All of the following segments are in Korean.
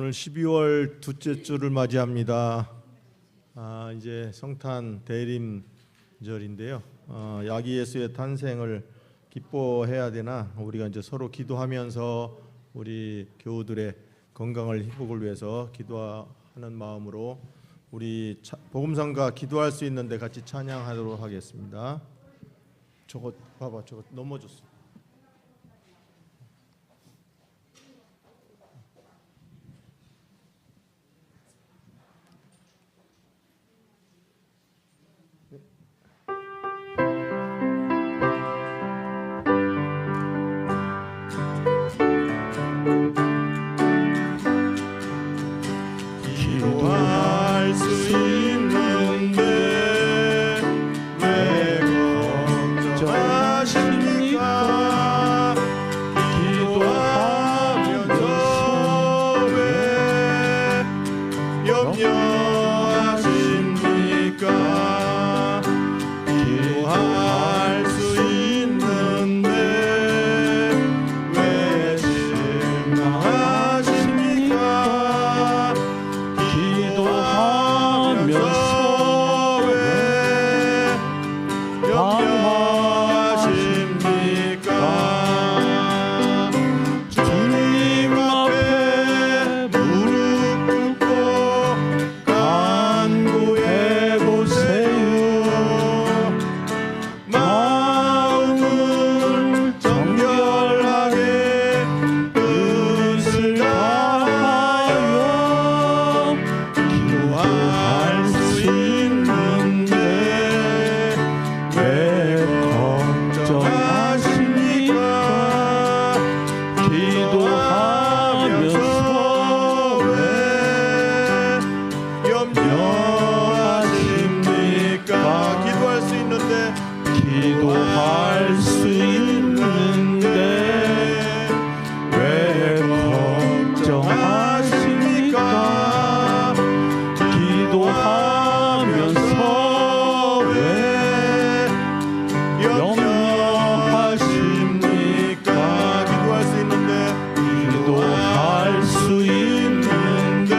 오늘 12월 둘째 주를 맞이합니다. 이제 성탄 대림절인데요. 아기 예수의 탄생을 기뻐해야 되나 우리가 이제 서로 기도하면서 우리 교우들의 건강을 회복을 위해서 기도하는 마음으로 우리 복음성가 기도할 수 있는데 같이 찬양하도록 하겠습니다. 저거 봐봐, 저거 넘어졌어. 기도할 수 있는데 왜 걱정하십니까? 기도하면서 왜 염려하십니까? 기도할 수 있는데 왜 실망하십니까? 기도하면서 왜 염려하십니까? 주님 앞에 무릎 꿇고 간구해 보세요. 마음을 정결하게 뜻을 다하여 기도할 수 있는데 왜 걱정하십니까? 기도하면서 왜 염려하십니까? 기도할 수 있는데 왜 걱정하십니까? 기도하면서 왜 염려하십니까? 기도할 수 있는데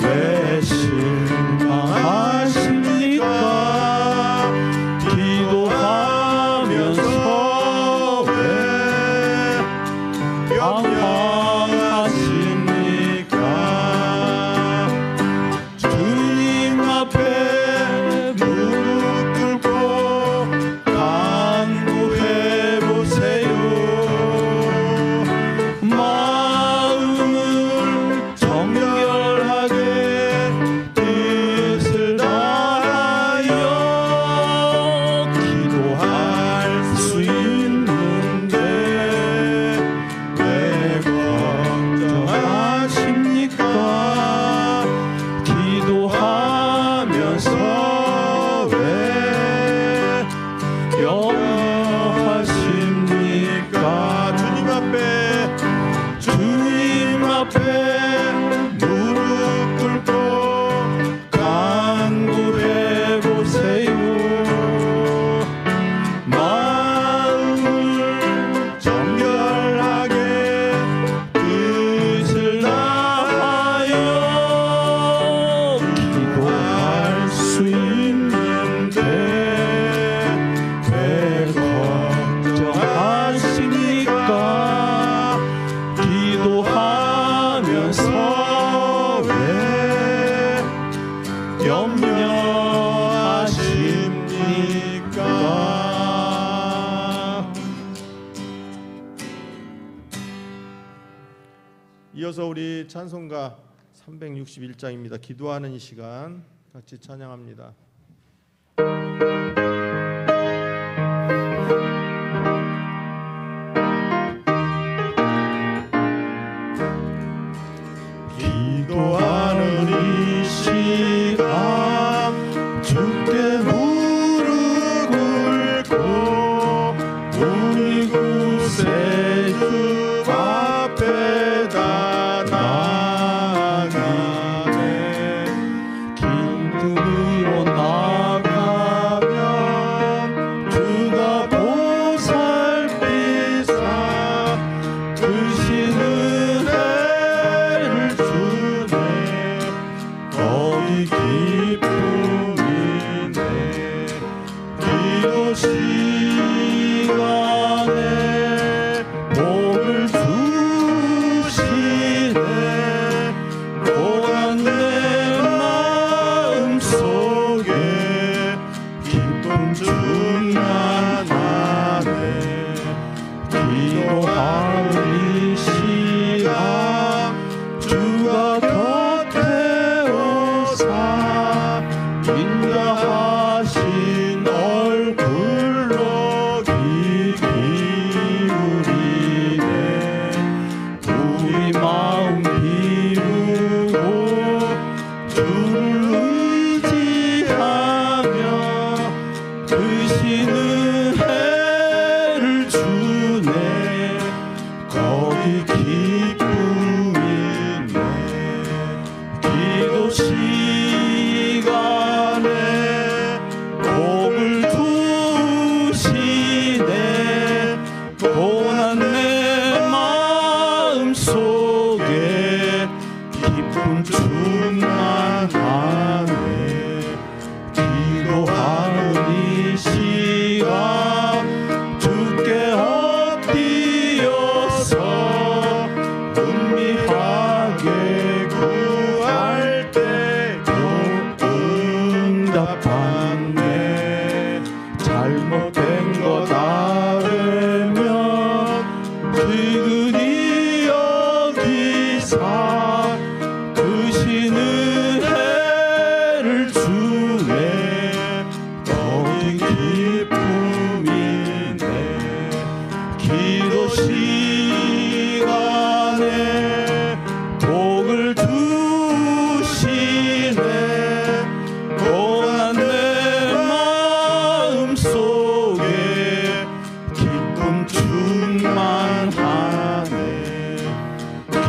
왜 실망하십니까? 기도하면서 왜 염려하십니까? 주님 앞에 무릎 꿇고 간구해 보세요. 마음을 정결하게 뜻을 다하여 기도할 수 있는데 왜 걱정하십니까? 기도하면서 왜 염려하십니까? 주님 앞에 무릎 꿇고 간구해 보세요. 마음을 정결하게 뜻을 다하여 기도할 수 있는데 왜 걱정하십니까? 기도하면서 왜 염려하십니까? 이어서 우리 찬송가 361장입니다. 기도하는 이 시간 같이 찬양합니다. 기도하는 이 시간 주께 무릎 꿇고 우리 구세주 앞에 다 나아가네. 기도로 나아가며 속에 기쁨 충만하네. 기도하는 이 시간 주께 엎드려서 은밀하게 구할 때도 응답받네. 잘못된 것 알으면 그들이 여기사 크신 은혜를 주네. 거기 기쁨이네. 기도 시간에 복을 주시네. 고난 내 마음 속에 기쁨 충만하네.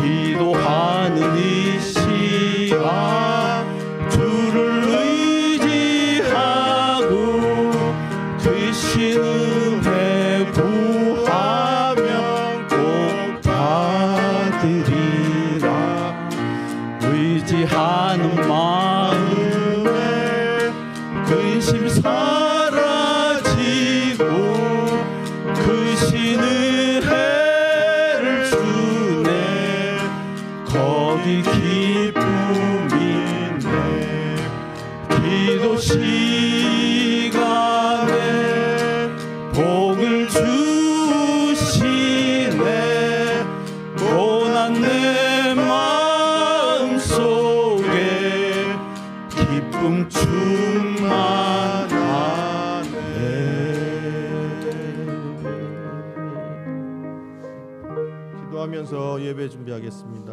기도하는 이 시간 주를 의지하고 크신 은혜 구하면 꼭 받으리라. 의지하는 마음에 근심 사라지고 크신 은혜를 주네. 거기 기쁨이네. 기도 시간에 복을 주시네. 고난 내 마음 속에 기쁨 충만하네. 기도하면서 예배 준비하겠습니다.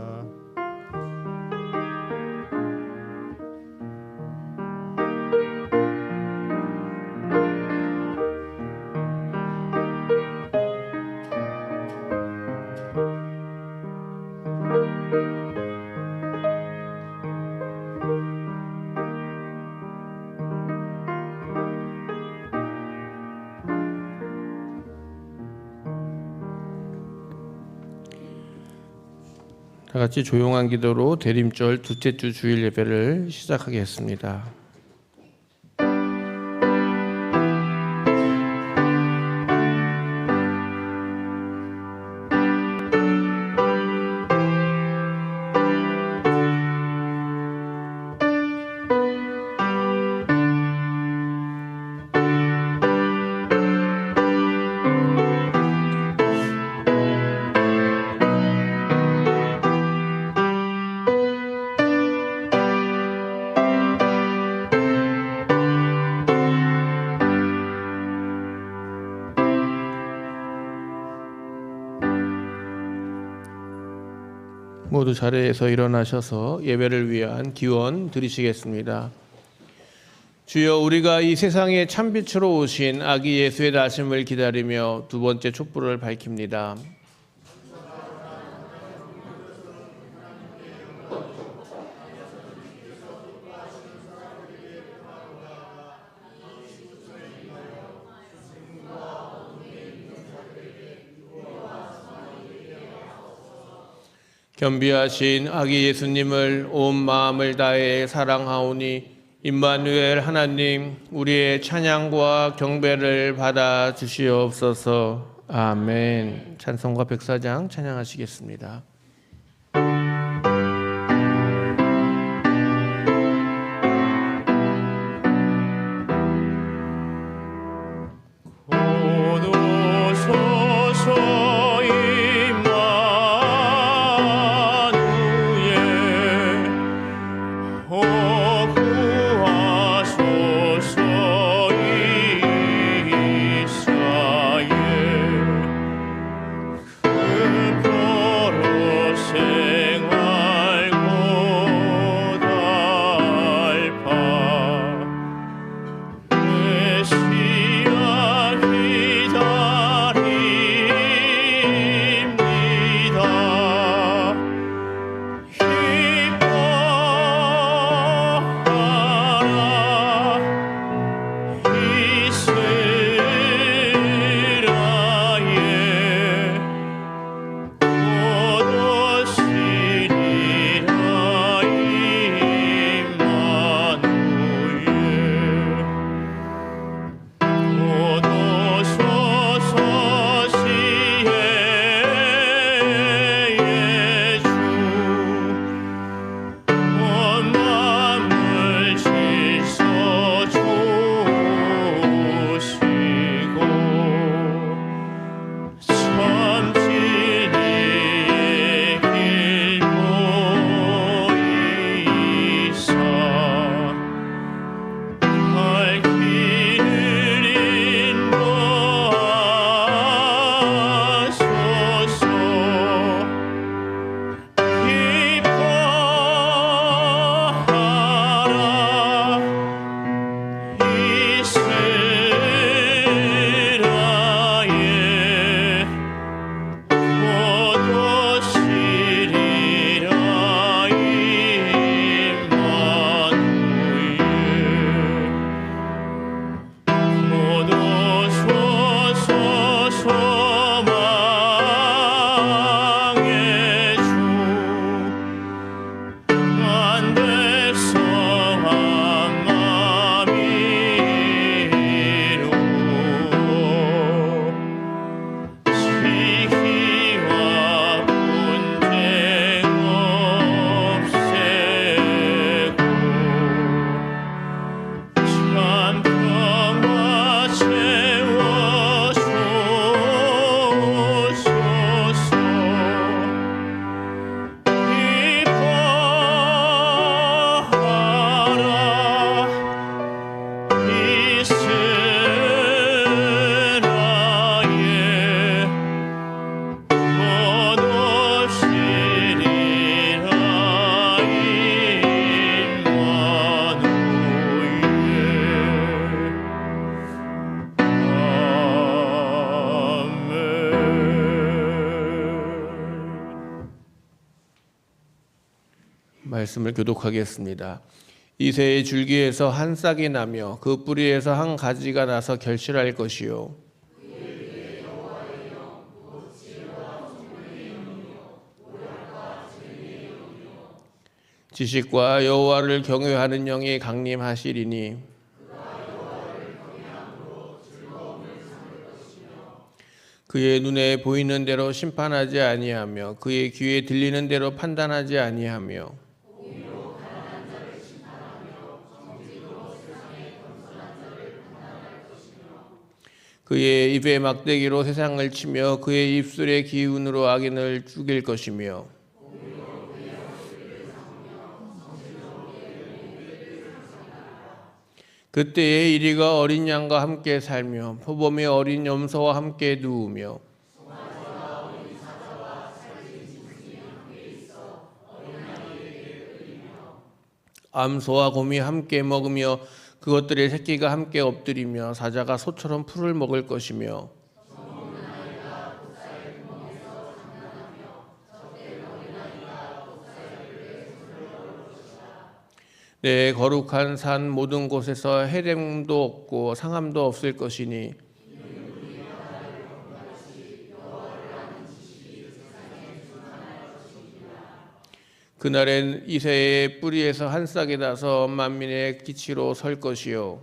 다 같이 조용한 기도로 대림절 둘째 주 주일 예배를 시작하겠습니다. 모두 자리에서 일어나셔서 예배를 위한 기원 드리시겠습니다. 주여, 우리가 이 세상에 참빛으로 오신 아기 예수의 나심을 기다리며 두 번째 촛불을 밝힙니다. 겸비하신 아기 예수님을 온 마음을 다해 사랑하오니 임마누엘 하나님, 우리의 찬양과 경배를 받아 주시옵소서. 아멘. 찬송가 백사장 찬양하시겠습니다. 그 말씀을 교독하겠습니다. 이새의 줄기에서 한 싹이 나며 그 뿌리에서 한 가지가 나서 결실할 것이요 지식과 여호와를 경외하는 영이 강림하시리니 그의 눈에 보이는 대로 심판하지 아니하며 그의 귀에 들리는 대로 판단하지 아니하며 그의 입의 막대기로 세상을 치며 그의 입술의 기운으로 악인을 죽일 것이며 그때에 이리가 어린 양과 함께 살며 표범이 어린 염소와 함께 누우며 암소와 곰이 함께 먹으며 그것들의 새끼가 함께 엎드리며 사자가 소처럼 풀을 먹을 것이며 내 거룩한 산 모든 곳에서 해렘도 없고 상함도 없을 것이니 그날엔 이새의 뿌리에서 한 싹이 나서 만민의 기치로 설 것이요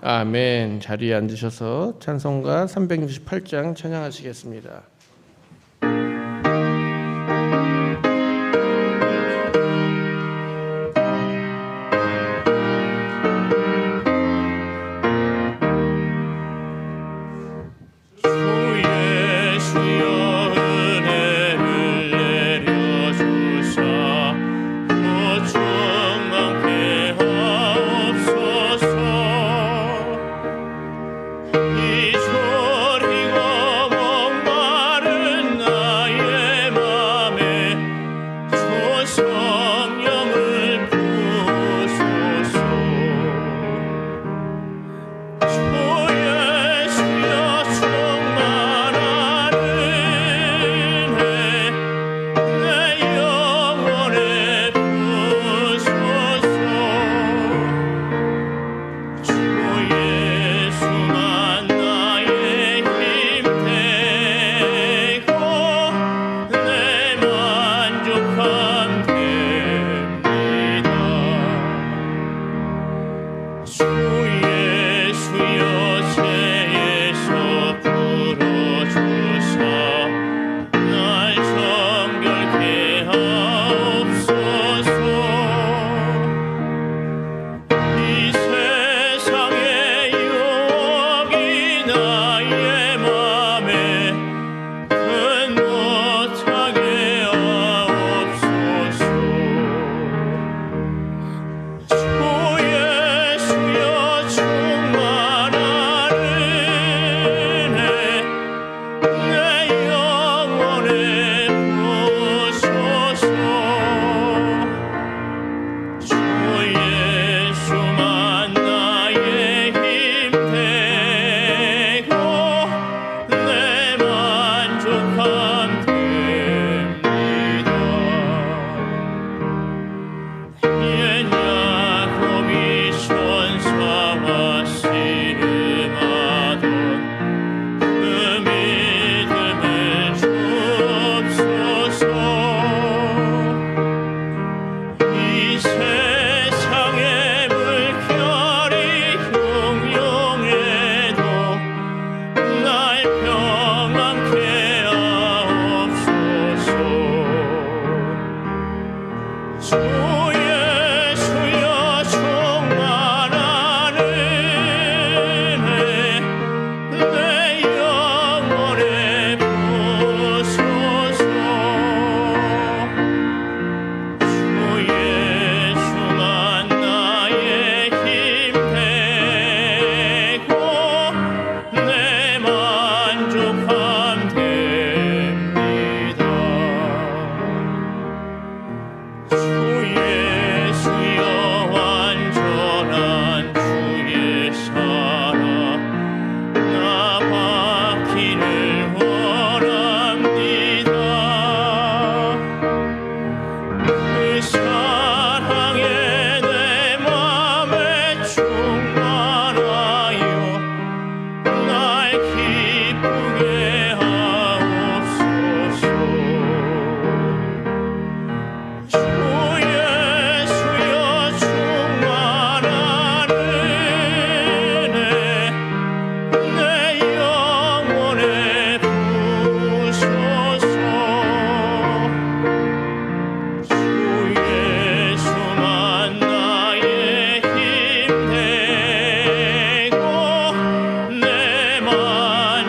아멘. 자리에 앉으셔서 찬송가 368장 찬양하시겠습니다. 주여 주여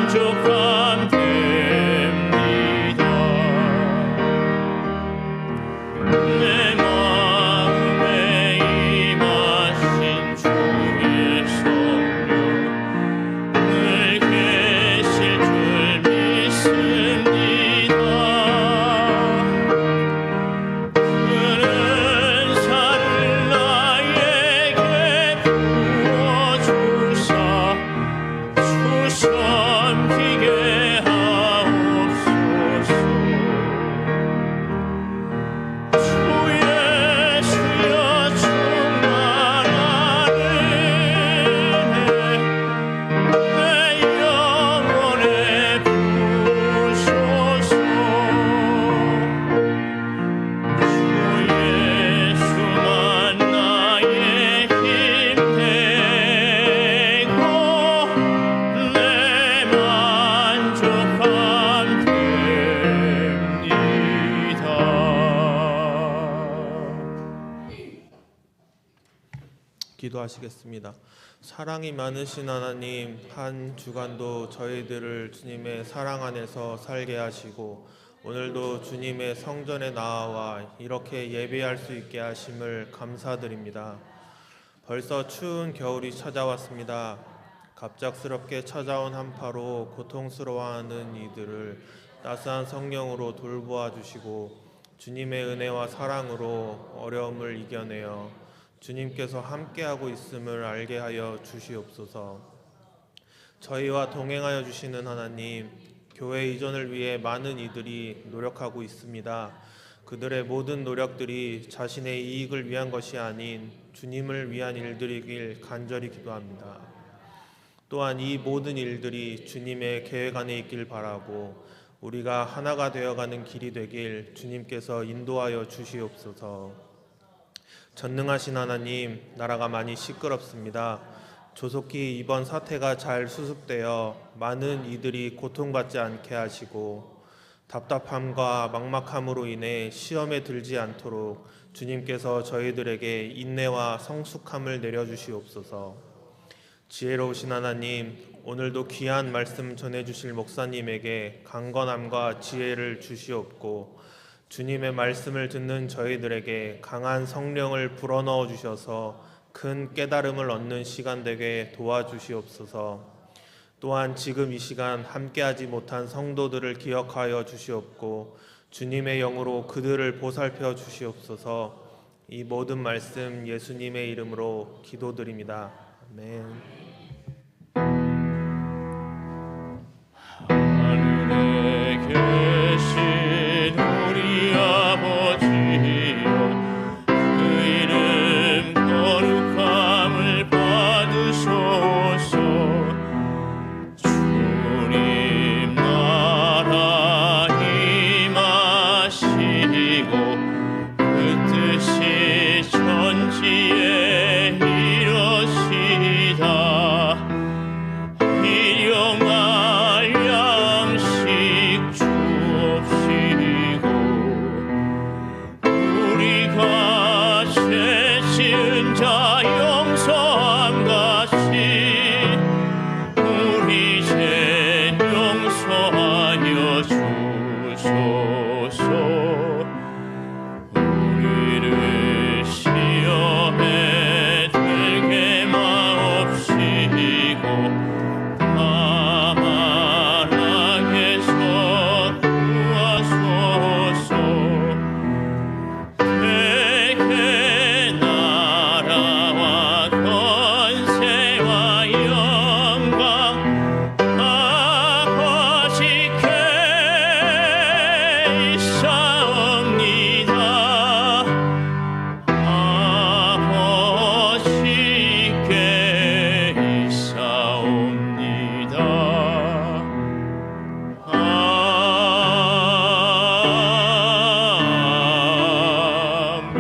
만족함 됩니다. 내 마음에 임하신 주의 성령 늘 계실 줄 믿습니다. 그는 사를 나에게 부어주사 주 섬기게 하옵소서. 주의 수여 충만하네 내 영혼에 부으소서. 주 예수만 나의 힘 되고 내 만족함 됩니다. 기도하시겠습니다. 사랑이 많으신 하나님, 한 주간도 저희들을 주님의 사랑 안에서 살게 하시고 오늘도 주님의 성전에 나와 이렇게 예배할 수 있게 하심을 감사드립니다. 벌써 추운 겨울이 찾아왔습니다. 갑작스럽게 찾아온 한파로 고통스러워하는 이들을 따스한 성령으로 돌보아 주시고 주님의 은혜와 사랑으로 어려움을 이겨내어 주님께서 함께하고 있음을 알게 하여 주시옵소서. 저희와 동행하여 주시는 하나님, 교회 이전을 위해 많은 이들이 노력하고 있습니다. 그들의 모든 노력들이 자신의 이익을 위한 것이 아닌 주님을 위한 일들이길 간절히 기도합니다. 또한 이 모든 일들이 주님의 계획 안에 있길 바라고 우리가 하나가 되어가는 길이 되길 주님께서 인도하여 주시옵소서. 전능하신 하나님, 나라가 많이 시끄럽습니다. 조속히 이번 사태가 잘 수습되어 많은 이들이 고통받지 않게 하시고 답답함과 막막함으로 인해 시험에 들지 않도록 주님께서 저희들에게 인내와 성숙함을 내려주시옵소서. 지혜로우신 하나님, 오늘도 귀한 말씀 전해주실 목사님에게 강건함과 지혜를 주시옵고 주님의 말씀을 듣는 저희들에게 강한 성령을 불어넣어 주셔서 큰 깨달음을 얻는 시간 되게 도와주시옵소서. 또한 지금 이 시간 함께하지 못한 성도들을 기억하여 주시옵고 주님의 영으로 그들을 보살펴 주시옵소서. 이 모든 말씀 예수님의 이름으로 기도드립니다. 아멘. 하늘에 계신 우리 아버지여, 그 이름 거룩함을 받으소서. 주님 나라 임하시고 그 뜻이 천지에 이루시다. 일용할 양식 주옵시고 우리가 죄 지은 자 용서함 같이 우리 죄 용서하여 주소서. 우리를 시험에 들게 마옵시고 다만 악에서 구하소서. 대개 나라와 권세와 영광 아버지께 있사옵니다. 아버지께 있사옵니다. 아멘.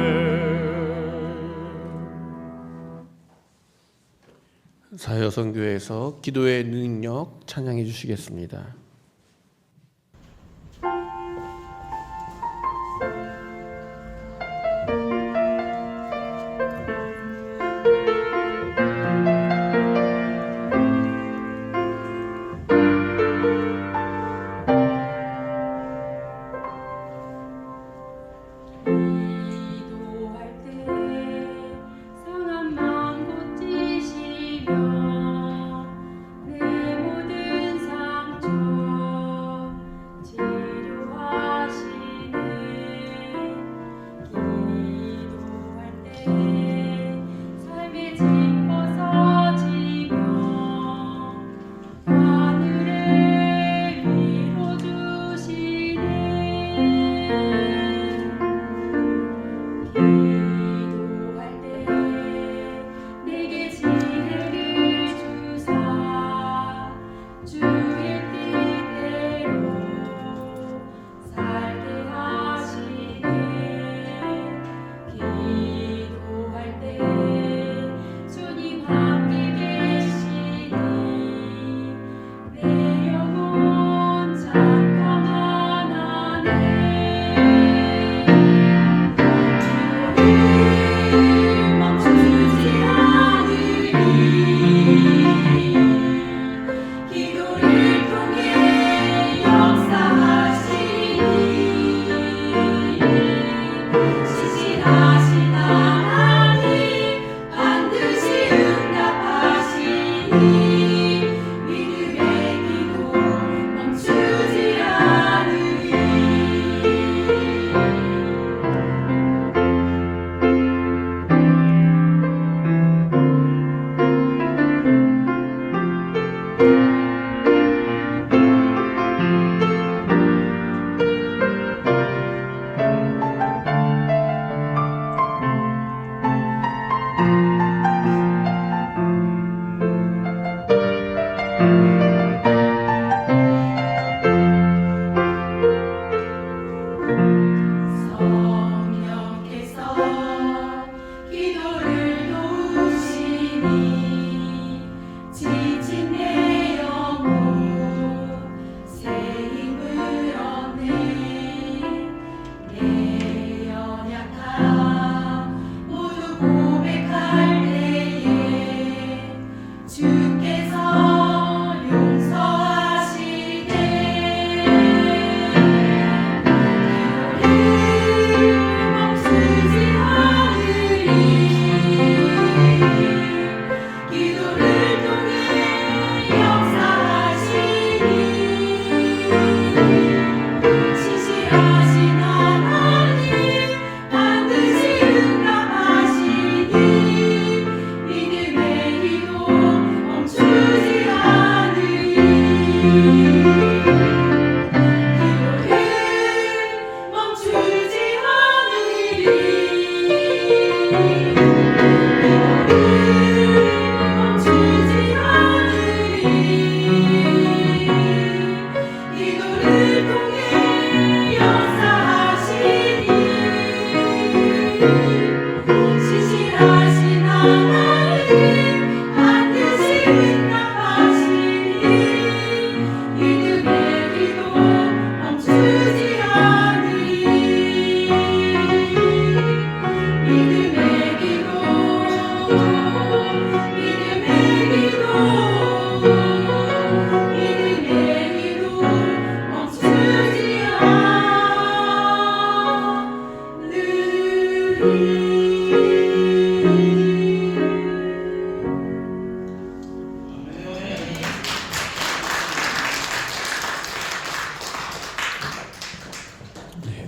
사여성교회에서 기도의 능력 찬양해 주시겠습니다.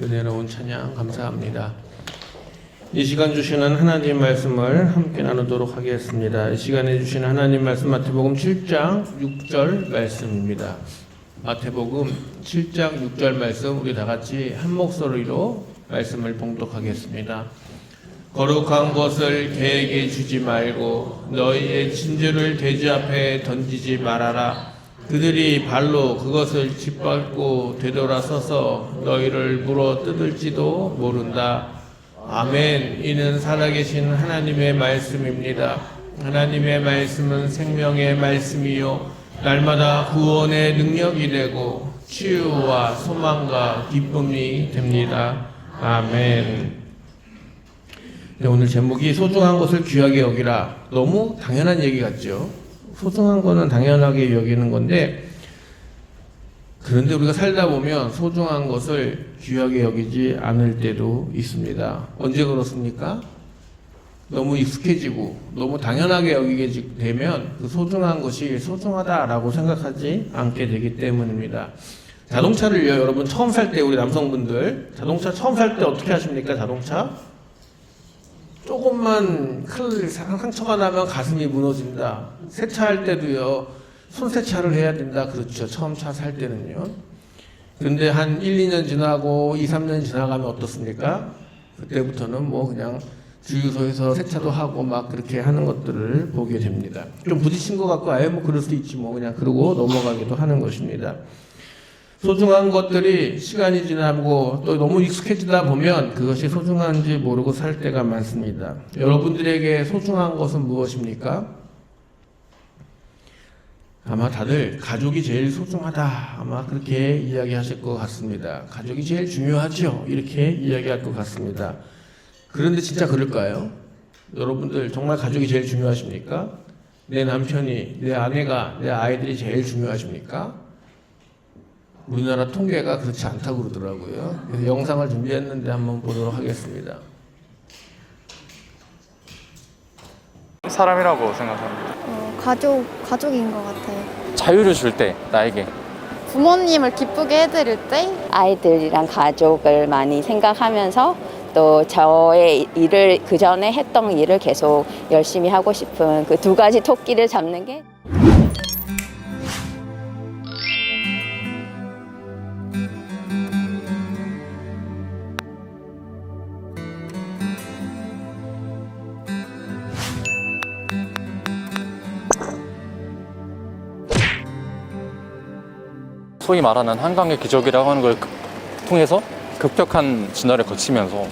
은혜로운 찬양 감사합니다. 이 시간 주시는 하나님 말씀을 함께 나누도록 하겠습니다. 이 시간에 주시는 하나님 말씀 마태복음 7장 6절 말씀입니다. 마태복음 7장 6절 말씀 우리 다 같이 한 목소리로 말씀을 봉독하겠습니다. 거룩한 것을 개에게 주지 말고 너희의 진주를 돼지 앞에 던지지 말아라. 그들이 발로 그것을 짓밟고 되돌아서서 너희를 물어 뜯을지도 모른다. 아멘. 이는 살아계신 하나님의 말씀입니다. 하나님의 말씀은 생명의 말씀이요 날마다 구원의 능력이 되고 치유와 소망과 기쁨이 됩니다. 아멘. 네, 오늘 제목이 소중한 것을 귀하게 여기라. 너무 당연한 얘기 같죠? 소중한 거는 당연하게 여기는 건데, 그런데 우리가 살다 보면 소중한 것을 귀하게 여기지 않을 때도 있습니다. 언제 그렇습니까? 너무 익숙해지고 너무 당연하게 여기게 되면 그 소중한 것이 소중하다라고 생각하지 않게 되기 때문입니다. 자동차를요, 여러분 처음 살 때 우리 남성분들 자동차 처음 살 때 어떻게 하십니까? 자동차? 조금만 큰 상처가 나면 가슴이 무너진다. 세차할 때도요, 손세차를 해야 된다. 그렇죠. 처음 차 살 때는요. 근데 한 1, 2년 지나고 2, 3년 지나가면 어떻습니까? 그때부터는 뭐 그냥 주유소에서 세차도 하고 막 그렇게 하는 것들을 보게 됩니다. 좀 부딪힌 것 같고 아예 뭐 그럴 수도 있지 뭐 그냥 그러고 넘어가기도 하는 것입니다. 소중한 것들이 시간이 지나고 또 너무 익숙해지다 보면 그것이 소중한지 모르고 살 때가 많습니다. 여러분들에게 소중한 것은 무엇입니까? 아마 다들 가족이 제일 소중하다 아마 그렇게 이야기하실 것 같습니다. 가족이 제일 중요하죠. 이렇게 이야기할 것 같습니다. 그런데 진짜 그럴까요? 여러분들 정말 가족이 제일 중요하십니까? 내 남편이, 내 아내가, 내 아이들이 제일 중요하십니까? 우리나라 통계가 그렇지 않다고 그러더라고요. 그래서 영상을 준비했는데 한번 보도록 하겠습니다. 사람이라고 생각합니다. 가족인 것 같아요. 자유를 줄 때 나에게 부모님을 기쁘게 해드릴 때 아이들이랑 가족을 많이 생각하면서 또 저의 일을 그 전에 했던 일을 계속 열심히 하고 싶은 그 두 가지 토끼를 잡는 게 소위 말하는 한강의 기적이라고 하는 걸 통해서 급격한 진화를 거치면서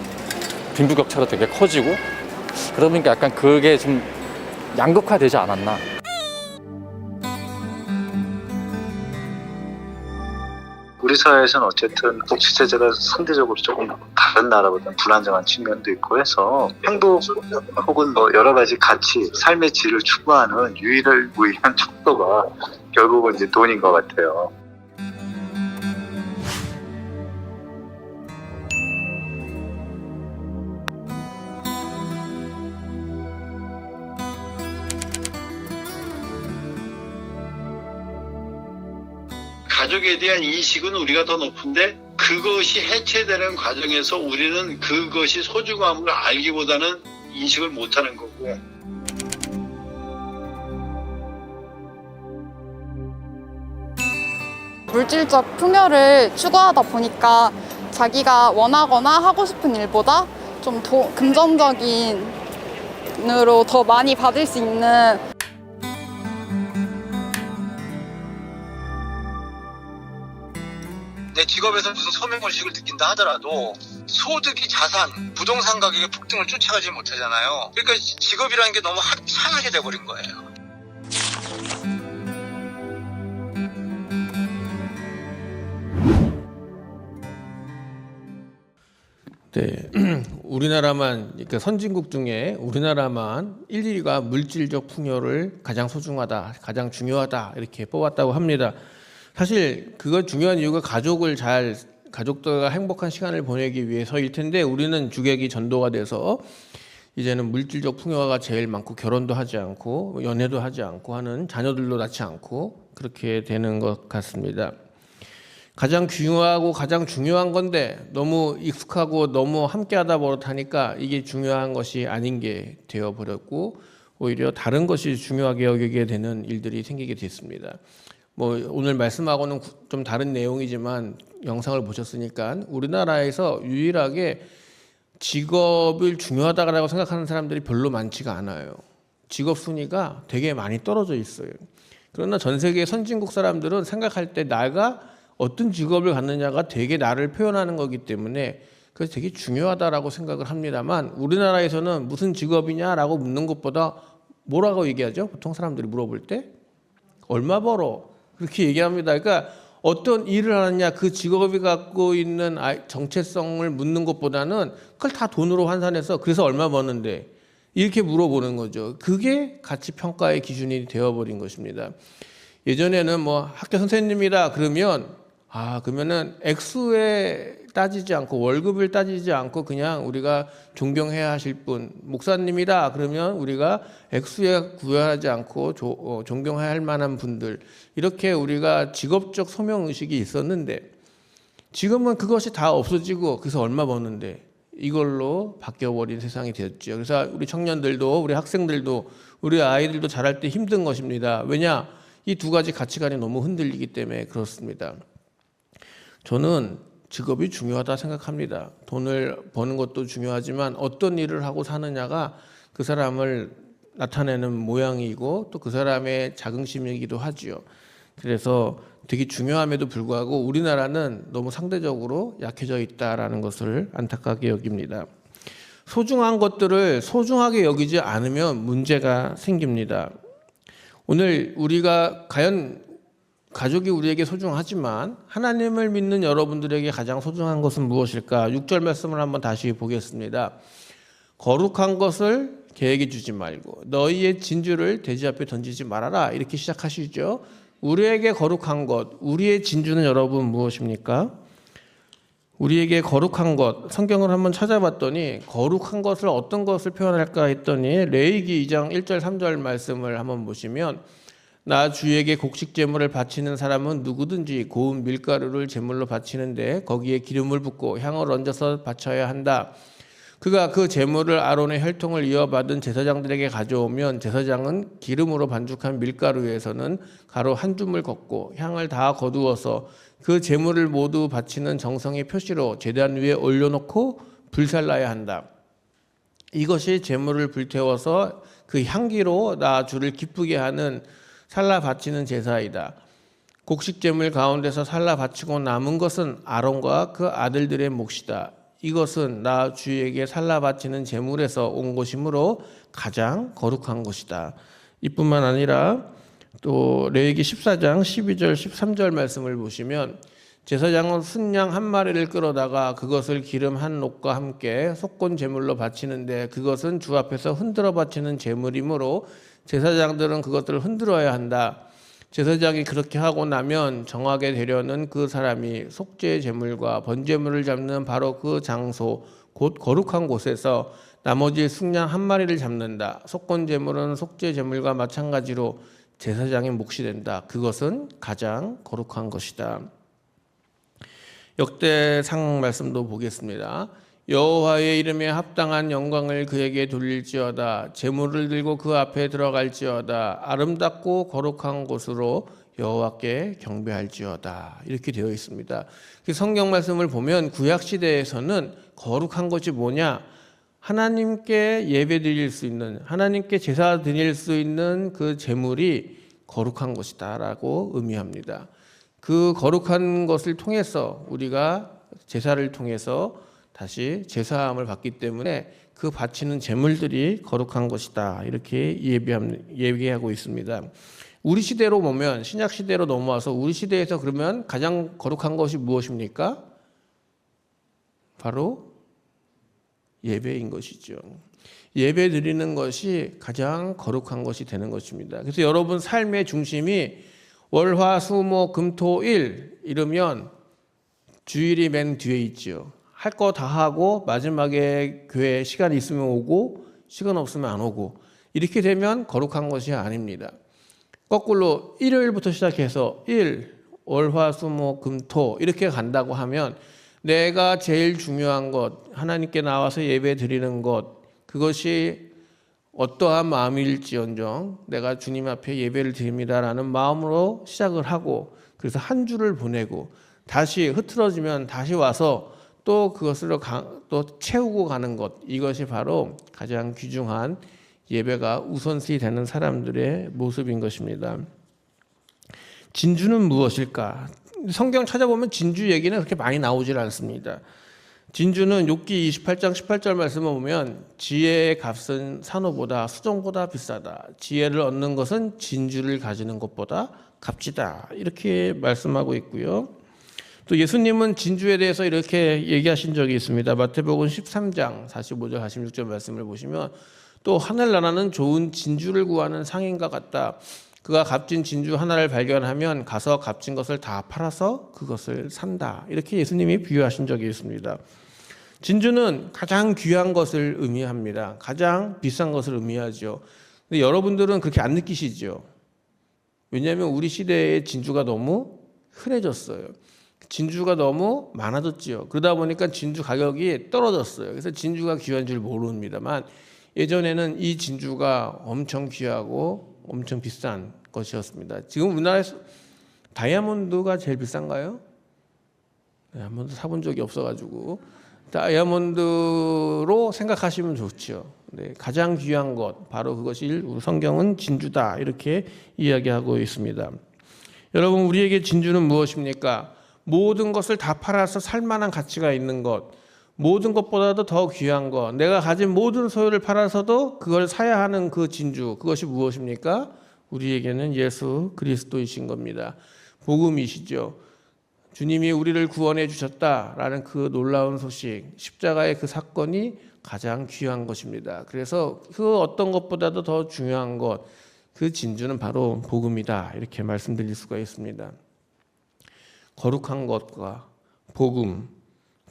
빈부격차가 되게 커지고 그러다 보니까 약간 그게 좀 양극화되지 않았나. 우리 사회에서는 어쨌든 복지체제가 상대적으로 조금 다른 나라보다 불안정한 측면도 있고 해서 행복 혹은 뭐 여러 가지 가치, 삶의 질을 추구하는 유일을 위한 척도가 결국은 이제 돈인 것 같아요. 가족에 대한 인식은 우리가 더 높은데 그것이 해체되는 과정에서 우리는 그것이 소중함을 알기보다는 인식을 못하는 거고. 물질적 풍요를 추구하다 보니까 자기가 원하거나 하고 싶은 일보다 좀 금전적인으로 더 많이 받을 수 있는 내 직업에서 무슨 소명의식을 느낀다 하더라도 소득이 자산, 부동산 가격의 폭등을 쫓아가지 못하잖아요. 그러니까 직업이라는 게 너무 하찮게 돼버린 거예요. 네, 우리나라만 그러니까 선진국 중에 우리나라만 일일이가 물질적 풍요를 가장 소중하다, 가장 중요하다 이렇게 뽑았다고 합니다. 사실 그거 중요한 이유가 가족들과 행복한 시간을 보내기 위해서일 텐데 우리는 주객이 전도가 돼서 이제는 물질적 풍요가 제일 많고 결혼도 하지 않고 연애도 하지 않고 하는 자녀들도 낳지 않고 그렇게 되는 것 같습니다. 가장 귀하고 가장 중요한 건데 너무 익숙하고 너무 함께하다 버릇하니까 이게 중요한 것이 아닌 게 되어버렸고 오히려 다른 것이 중요하게 여기게 되는 일들이 생기게 됐습니다. 뭐 오늘 말씀하고는 좀 다른 내용이지만 영상을 보셨으니까 우리나라에서 유일하게 직업을 중요하다고 생각하는 사람들이 별로 많지가 않아요. 직업 순위가 되게 많이 떨어져 있어요. 그러나 전 세계 선진국 사람들은 생각할 때 나가 어떤 직업을 갖느냐가 되게 나를 표현하는 거기 때문에 그래서 되게 중요하다라고 생각을 합니다만 우리나라에서는 무슨 직업이냐라고 묻는 것보다 뭐라고 얘기하죠? 보통 사람들이 물어볼 때 얼마 벌어? 그렇게 얘기합니다. 그러니까 어떤 일을 하느냐 그 직업이 갖고 있는 정체성을 묻는 것보다는 그걸 다 돈으로 환산해서 그래서 얼마 버는데 이렇게 물어보는 거죠. 그게 가치 평가의 기준이 되어버린 것입니다. 예전에는 뭐 학교 선생님이라 그러면 그러면은 액수에 따지지 않고 월급을 따지지 않고 그냥 우리가 존경해야 하실 분, 목사님이라 그러면 우리가 액수에 구애하지 않고 존경해야 할 만한 분들 이렇게 우리가 직업적 소명의식이 있었는데 지금은 그것이 다 없어지고 그래서 얼마 버는데 이걸로 바뀌어버린 세상이 되었죠. 그래서 우리 청년들도 우리 학생들도 우리 아이들도 자랄 때 힘든 것입니다. 왜냐? 이 두 가지 가치관이 너무 흔들리기 때문에 그렇습니다. 저는 직업이 중요하다 생각합니다. 돈을 버는 것도 중요하지만 어떤 일을 하고 사느냐가 그 사람을 나타내는 모양이고 또 그 사람의 자긍심이기도 하지요. 그래서 되게 중요함에도 불구하고 우리나라는 너무 상대적으로 약해져 있다라는 것을 안타깝게 여깁니다. 소중한 것들을 소중하게 여기지 않으면 문제가 생깁니다. 오늘 우리가 과연 가족이 우리에게 소중하지만 하나님을 믿는 여러분들에게 가장 소중한 것은 무엇일까? 6절 말씀을 한번 다시 보겠습니다. 거룩한 것을 계획해 주지 말고 너희의 진주를 돼지 앞에 던지지 말아라. 이렇게 시작하시죠. 우리에게 거룩한 것, 우리의 진주는 여러분 무엇입니까? 우리에게 거룩한 것, 성경을 한번 찾아봤더니 거룩한 것을 어떤 것을 표현할까 했더니 레위기 2장 1절 3절 말씀을 한번 보시면 나 주에게 곡식 제물을 바치는 사람은 누구든지 고운 밀가루를 제물로 바치는데 거기에 기름을 붓고 향을 얹어서 바쳐야 한다. 그가 그 제물을 아론의 혈통을 이어받은 제사장들에게 가져오면 제사장은 기름으로 반죽한 밀가루 위에서는 가루 한 줌을 걷고 향을 다 거두어서 그 제물을 모두 바치는 정성의 표시로 제단 위에 올려놓고 불살라야 한다. 이것이 제물을 불태워서 그 향기로 나 주를 기쁘게 하는 살라 바치는 제사이다. 곡식 제물 가운데서 살라 바치고 남은 것은 아론과 그 아들들의 몫이다. 이것은 나 주에게 살라 바치는 제물에서 온 것이므로 가장 거룩한 것이다. 이뿐만 아니라 또 레위기 14장 12절 13절 말씀을 보시면 제사장은 순양 한 마리를 끌어다가 그것을 기름 한 록과 함께 속건 제물로 바치는데 그것은 주 앞에서 흔들어 바치는 제물이므로 제사장들은 그것들을 흔들어야 한다. 제사장이 그렇게 하고 나면 정하게 되려는 그 사람이 속죄 제물과 번제물을 잡는 바로 그 장소 곧 거룩한 곳에서 나머지 순양 한 마리를 잡는다. 속건 제물은 속죄 제물과 마찬가지로 제사장의 몫이 된다. 그것은 가장 거룩한 것이다. 역대상 말씀도 보겠습니다. 여호와의 이름에 합당한 영광을 그에게 돌릴지어다. 제물을 들고 그 앞에 들어갈지어다. 아름답고 거룩한 곳으로 여호와께 경배할지어다 이렇게 되어 있습니다. 그 성경 말씀을 보면 구약 시대에서는 거룩한 것이 뭐냐? 하나님께 예배 드릴 수 있는, 하나님께 제사 드릴 수 있는 그 제물이 거룩한 것이다라고 의미합니다. 그 거룩한 것을 통해서 우리가 제사를 통해서 다시 제사함을 받기 때문에 그 바치는 제물들이 거룩한 것이다 이렇게 얘기하고 있습니다. 우리 시대로 보면, 신약 시대로 넘어와서 우리 시대에서 그러면 가장 거룩한 것이 무엇입니까? 바로 예배인 것이죠. 예배 드리는 것이 가장 거룩한 것이 되는 것입니다. 그래서 여러분 삶의 중심이 월, 화, 수, 목, 금, 토, 일 이러면 주일이 맨 뒤에 있죠. 할 거 다 하고 마지막에 교회 시간이 있으면 오고 시간 없으면 안 오고 이렇게 되면 거룩한 것이 아닙니다. 거꾸로 일요일부터 시작해서 월, 화, 수, 목, 금, 토 이렇게 간다고 하면 내가 제일 중요한 것, 하나님께 나와서 예배 드리는 것, 그것이 어떠한 마음일지언정 내가 주님 앞에 예배를 드립니다라는 마음으로 시작을 하고 그래서 한 주를 보내고 다시 흐트러지면 다시 와서 또 그것으로 또 채우고 가는 것, 이것이 바로 가장 귀중한 예배가 우선시 되는 사람들의 모습인 것입니다. 진주는 무엇일까? 성경 찾아보면 진주 얘기는 그렇게 많이 나오질 않습니다. 진주는 욥기 28장 18절 말씀을 보면 지혜의 값은 산호보다 수정보다 비싸다. 지혜를 얻는 것은 진주를 가지는 것보다 값지다. 이렇게 말씀하고 있고요. 또 예수님은 진주에 대해서 이렇게 얘기하신 적이 있습니다. 마태복음 13장 45절 46절 말씀을 보시면 또 하늘나라는 좋은 진주를 구하는 상인과 같다. 그가 값진 진주 하나를 발견하면 가서 값진 것을 다 팔아서 그것을 산다. 이렇게 예수님이 비유하신 적이 있습니다. 진주는 가장 귀한 것을 의미합니다. 가장 비싼 것을 의미하죠. 근데 여러분들은 그렇게 안 느끼시죠? 왜냐하면 우리 시대의 진주가 너무 흔해졌어요. 진주가 너무 많아졌지요. 그러다 보니까 진주 가격이 떨어졌어요. 그래서 진주가 귀한 줄 모릅니다만 예전에는 이 진주가 엄청 귀하고 엄청 비싼 것이었습니다. 지금 우리나라에서 다이아몬드가 제일 비싼가요? 다이아몬드 사본 적이 없어가지고 다이아몬드로 생각하시면 좋죠. 네, 가장 귀한 것 바로 그것이 성경은 진주다 이렇게 이야기하고 있습니다. 여러분 우리에게 진주는 무엇입니까? 모든 것을 다 팔아서 살 만한 가치가 있는 것, 모든 것보다도 더 귀한 것, 내가 가진 모든 소유를 팔아서도 그걸 사야 하는 그 진주, 그것이 무엇입니까? 우리에게는 예수 그리스도이신 겁니다. 복음이시죠. 주님이 우리를 구원해 주셨다라는 그 놀라운 소식, 십자가의 그 사건이 가장 귀한 것입니다. 그래서 그 어떤 것보다도 더 중요한 것, 그 진주는 바로 복음이다 이렇게 말씀드릴 수가 있습니다. 거룩한 것과 복음,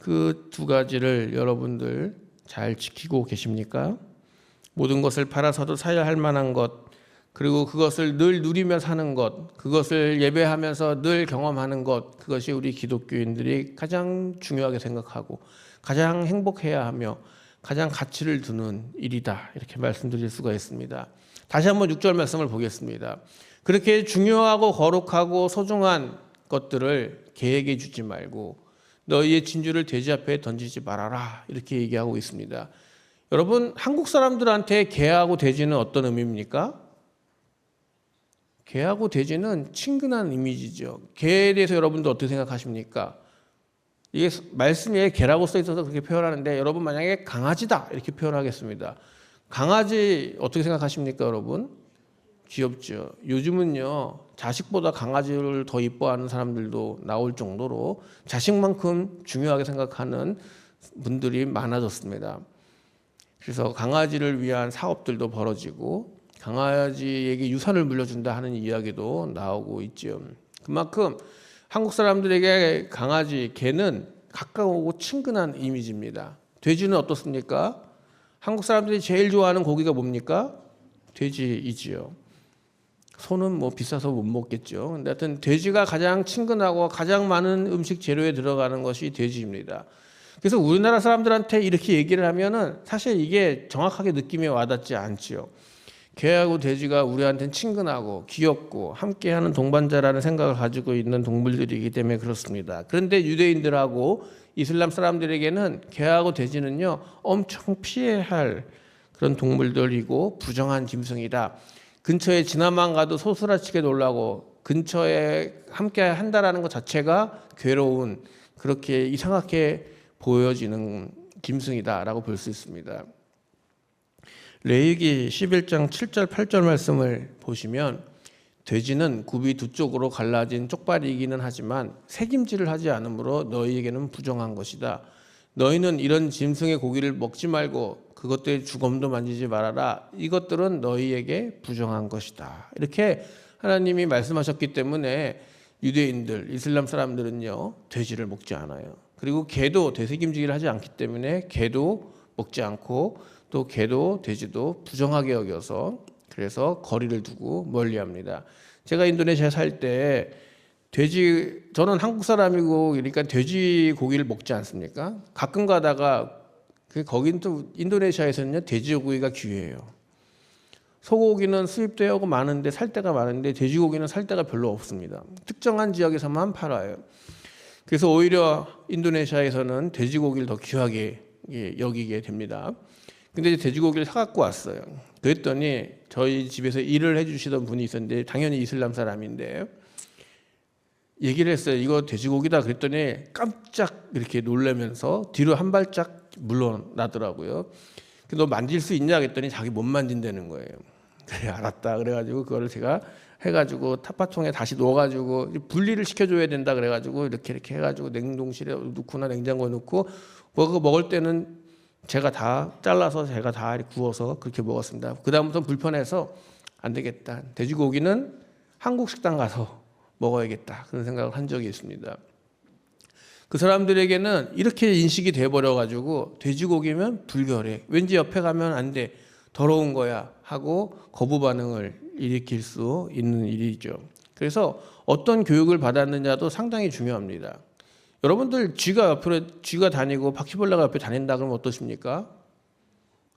그 두 가지를 여러분들 잘 지키고 계십니까? 모든 것을 팔아서도 사야 할 만한 것, 그리고 그것을 늘 누리며 사는 것, 그것을 예배하면서 늘 경험하는 것, 그것이 우리 기독교인들이 가장 중요하게 생각하고 가장 행복해야 하며 가장 가치를 두는 일이다 이렇게 말씀드릴 수가 있습니다. 다시 한번 6절 말씀을 보겠습니다. 그렇게 중요하고 거룩하고 소중한 것들을 개에게 주지 말고 너희의 진주를 돼지 앞에 던지지 말아라 이렇게 얘기하고 있습니다. 여러분 한국 사람들한테 개하고 돼지는 어떤 의미입니까? 개하고 돼지는 친근한 이미지죠. 개에 대해서 여러분도 어떻게 생각하십니까? 이게 말씀에 개라고 써 있어서 그렇게 표현하는데 여러분 만약에 강아지다 이렇게 표현하겠습니다. 강아지 어떻게 생각하십니까 여러분? 귀엽죠. 요즘은요 자식보다 강아지를 더 이뻐하는 사람들도 나올 정도로 자식만큼 중요하게 생각하는 분들이 많아졌습니다. 그래서 강아지를 위한 사업들도 벌어지고 강아지에게 유산을 물려준다 하는 이야기도 나오고 있죠. 그만큼 한국 사람들에게 강아지, 개는 가까우고 친근한 이미지입니다. 돼지는 어떻습니까? 한국 사람들이 제일 좋아하는 고기가 뭡니까? 돼지이지요. 소는 뭐 비싸서 못 먹겠죠. 근데 하여튼 돼지가 가장 친근하고 가장 많은 음식 재료에 들어가는 것이 돼지입니다. 그래서 우리나라 사람들한테 이렇게 얘기를 하면은 사실 이게 정확하게 느낌에 와닿지 않지요. 개하고 돼지가 우리한테는 친근하고 귀엽고 함께하는 동반자라는 생각을 가지고 있는 동물들이기 때문에 그렇습니다. 그런데 유대인들하고 이슬람 사람들에게는 개하고 돼지는요 엄청 피해야 할 그런 동물들이고 부정한 짐승이다. 근처에 지나만 가도 소스라치게 놀라고 근처에 함께 한다라는 것 자체가 괴로운 그렇게 이상하게 보여지는 짐승이다라고 볼 수 있습니다. 레위기 11장 7절 8절 말씀을 보시면 돼지는 굽이 두 쪽으로 갈라진 쪽발이기는 하지만 새김질을 하지 않으므로 너희에게는 부정한 것이다. 너희는 이런 짐승의 고기를 먹지 말고 그것들의 주검도 만지지 말아라. 이것들은 너희에게 부정한 것이다. 이렇게 하나님이 말씀하셨기 때문에 유대인들, 이슬람 사람들은요 돼지를 먹지 않아요. 그리고 개도 되새김질을 하지 않기 때문에 개도 먹지 않고 또 개도 돼지도 부정하게 여겨서 그래서 거리를 두고 멀리합니다. 제가 인도네시아 살 때 돼지 저는 한국 사람이고 그러니까 돼지 고기를 먹지 않습니까? 가끔 가다가 거긴 또 인도네시아에서는요 돼지고기가 귀해요. 소고기는 수입되어 오고 많은데 살 때가 많은데 돼지고기는 살 때가 별로 없습니다. 특정한 지역에서만 팔아요. 그래서 오히려 인도네시아에서는 돼지고기를 더 귀하게 여기게 됩니다. 근데 이제 돼지고기를 사갖고 왔어요. 그랬더니 저희 집에서 일을 해주시던 분이 있었는데 당연히 이슬람 사람인데 얘기를 했어요. 이거 돼지고기다 그랬더니 깜짝 이렇게 놀라면서 뒤로 한 발짝 물러나더라고요. 너 만질 수 있냐 그랬더니 자기 못 만진다는 거예요. 그래 알았다 그래가지고 그거를 제가 해가지고 타파통에 다시 넣어가지고 분리를 시켜줘야 된다 그래가지고 이렇게 해가지고 냉동실에 넣거나 냉장고에 넣고 먹을 때는 제가 다 잘라서 제가 다 구워서 그렇게 먹었습니다. 그 다음부터 불편해서 안 되겠다. 돼지고기는 한국 식당 가서 먹어야겠다. 그런 생각을 한 적이 있습니다. 그 사람들에게는 이렇게 인식이 돼버려가지고 돼지고기면 불결해. 왠지 옆에 가면 안 돼. 더러운 거야 하고 거부 반응을 일으킬 수 있는 일이죠. 그래서 어떤 교육을 받았느냐도 상당히 중요합니다. 여러분들 쥐가 다니고 바퀴벌레가 옆에 다닌다 그러면 어떠십니까?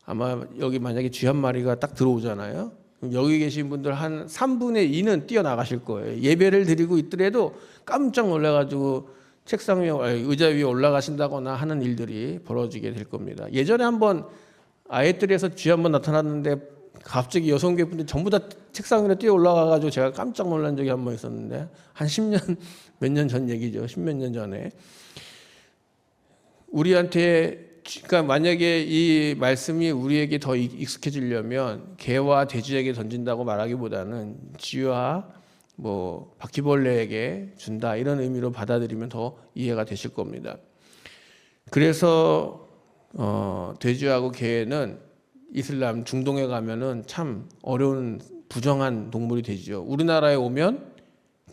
아마 여기 만약에 쥐 한 마리가 딱 들어오잖아요. 그럼 여기 계신 분들 한 3분의 2는 뛰어나가실 거예요. 예배를 드리고 있더라도 깜짝 놀라가지고 책상 위에 의자 위에 올라가신다거나 하는 일들이 벌어지게 될 겁니다. 예전에 한번 아이들에서 쥐 한번 나타났는데 갑자기 여성계분들이 전부 다 책상 위로 뛰어 올라가가지고 제가 깜짝 놀란 적이 한 번 있었는데 한 10년 몇 년 전 얘기죠. 10몇 년 전에 우리한테 그러니까 만약에 이 말씀이 우리에게 더 익숙해지려면 개와 돼지에게 던진다고 말하기보다는 쥐와 뭐 바퀴벌레에게 준다 이런 의미로 받아들이면 더 이해가 되실 겁니다. 그래서 돼지하고 개는 이슬람 중동에 가면은 참 어려운 부정한 동물이 되죠. 우리나라에 오면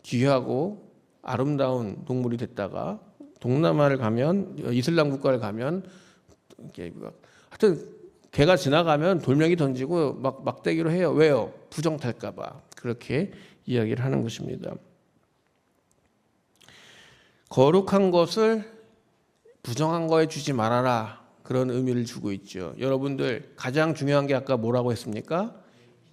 귀하고 아름다운 동물이 됐다가 동남아를 가면 이슬람 국가를 가면 하여튼 개가 지나가면 돌멩이 던지고 막대기로 해요. 왜요? 부정 탈까 봐. 그렇게 이야기를 하는 것입니다. 거룩한 것을 부정한 거에 주지 말아라. 그런 의미를 주고 있죠. 여러분들 가장 중요한 게 아까 뭐라고 했습니까?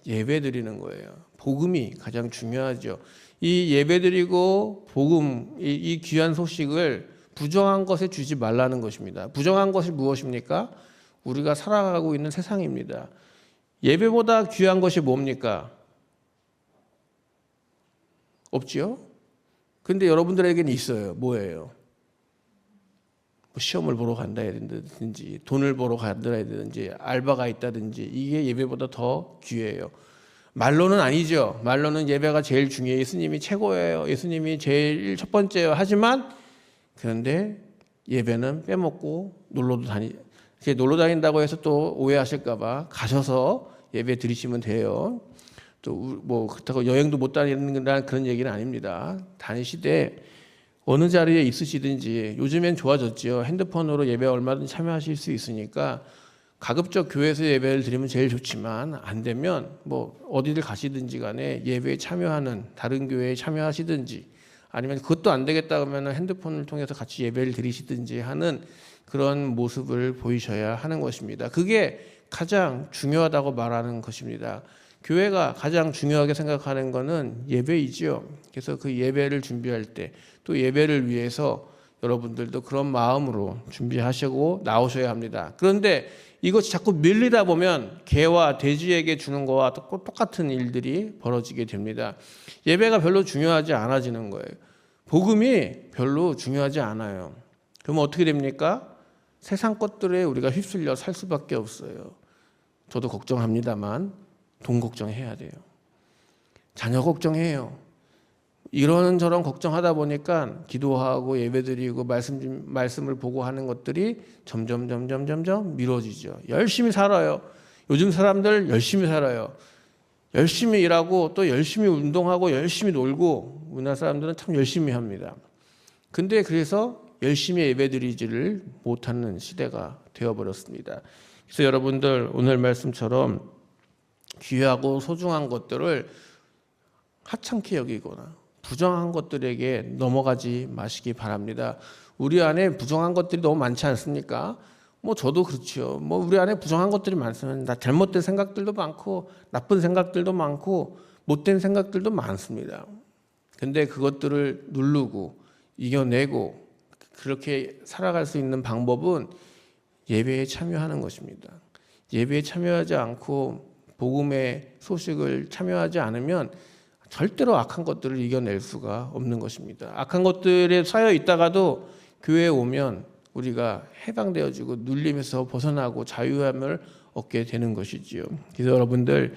예배 드리는 거예요. 복음이 가장 중요하죠. 이 예배 드리고 복음, 이 귀한 소식을 부정한 것에 주지 말라는 것입니다. 부정한 것이 무엇입니까? 우리가 살아가고 있는 세상입니다. 예배보다 귀한 것이 뭡니까? 없지요? 근데 여러분들에게는 있어요. 뭐예요? 시험을 보러 간다든지 돈을 보러 간다든지 알바가 있다든지 이게 예배보다 더 귀해요. 말로는 아니죠. 말로는 예배가 제일 중요해요. 예수님이 최고예요. 예수님이 제일 첫 번째예요. 하지만 그런데 예배는 빼먹고 놀러 다닌다고 해서 또 오해하실까 봐 가셔서 예배 드리시면 돼요. 또 뭐 그렇다고 여행도 못 다니는 그런 얘기는 아닙니다. 다니시되 어느 자리에 있으시든지 요즘엔 좋아졌지요. 핸드폰으로 예배 얼마든지 참여하실 수 있으니까 가급적 교회에서 예배를 드리면 제일 좋지만 안 되면 뭐 어디를 가시든지 간에 예배에 참여하는 다른 교회에 참여하시든지 아니면 그것도 안 되겠다 그러면 핸드폰을 통해서 같이 예배를 드리시든지 하는 그런 모습을 보이셔야 하는 것입니다. 그게 가장 중요하다고 말하는 것입니다. 교회가 가장 중요하게 생각하는 것은 예배이지요. 그래서 그 예배를 준비할 때 또 예배를 위해서 여러분들도 그런 마음으로 준비하시고 나오셔야 합니다. 그런데 이것이 자꾸 밀리다 보면 개와 돼지에게 주는 거와 똑같은 일들이 벌어지게 됩니다. 예배가 별로 중요하지 않아지는 거예요. 복음이 별로 중요하지 않아요. 그러면 어떻게 됩니까? 세상 것들에 우리가 휩쓸려 살 수밖에 없어요. 저도 걱정합니다만 돈 걱정해야 돼요. 자녀 걱정해요. 이런저런 걱정하다 보니까 기도하고 예배드리고 말씀을 보고 하는 것들이 점점 미뤄지죠. 열심히 살아요. 요즘 사람들 열심히 살아요. 열심히 일하고 또 열심히 운동하고 열심히 놀고 우리나라 사람들은 참 열심히 합니다. 근데 그래서 열심히 예배드리지를 못하는 시대가 되어버렸습니다. 그래서 여러분들 오늘 말씀처럼 귀하고 소중한 것들을 하찮게 여기거나 부정한 것들에게 넘어가지 마시기 바랍니다. 우리 안에 부정한 것들이 너무 많지 않습니까? 뭐 저도 그렇죠. 뭐 우리 안에 부정한 것들이 많습니다. 잘못된 생각들도 많고 나쁜 생각들도 많고 못된 생각들도 많습니다. 근데 그것들을 누르고 이겨내고 그렇게 살아갈 수 있는 방법은 예배에 참여하는 것입니다. 예배에 참여하지 않고 복음의 소식을 참여하지 않으면 절대로 악한 것들을 이겨낼 수가 없는 것입니다. 악한 것들에 쌓여 있다가도 교회에 오면 우리가 해방되어지고 눌림에서 벗어나고 자유함을 얻게 되는 것이지요. 그래서 여러분들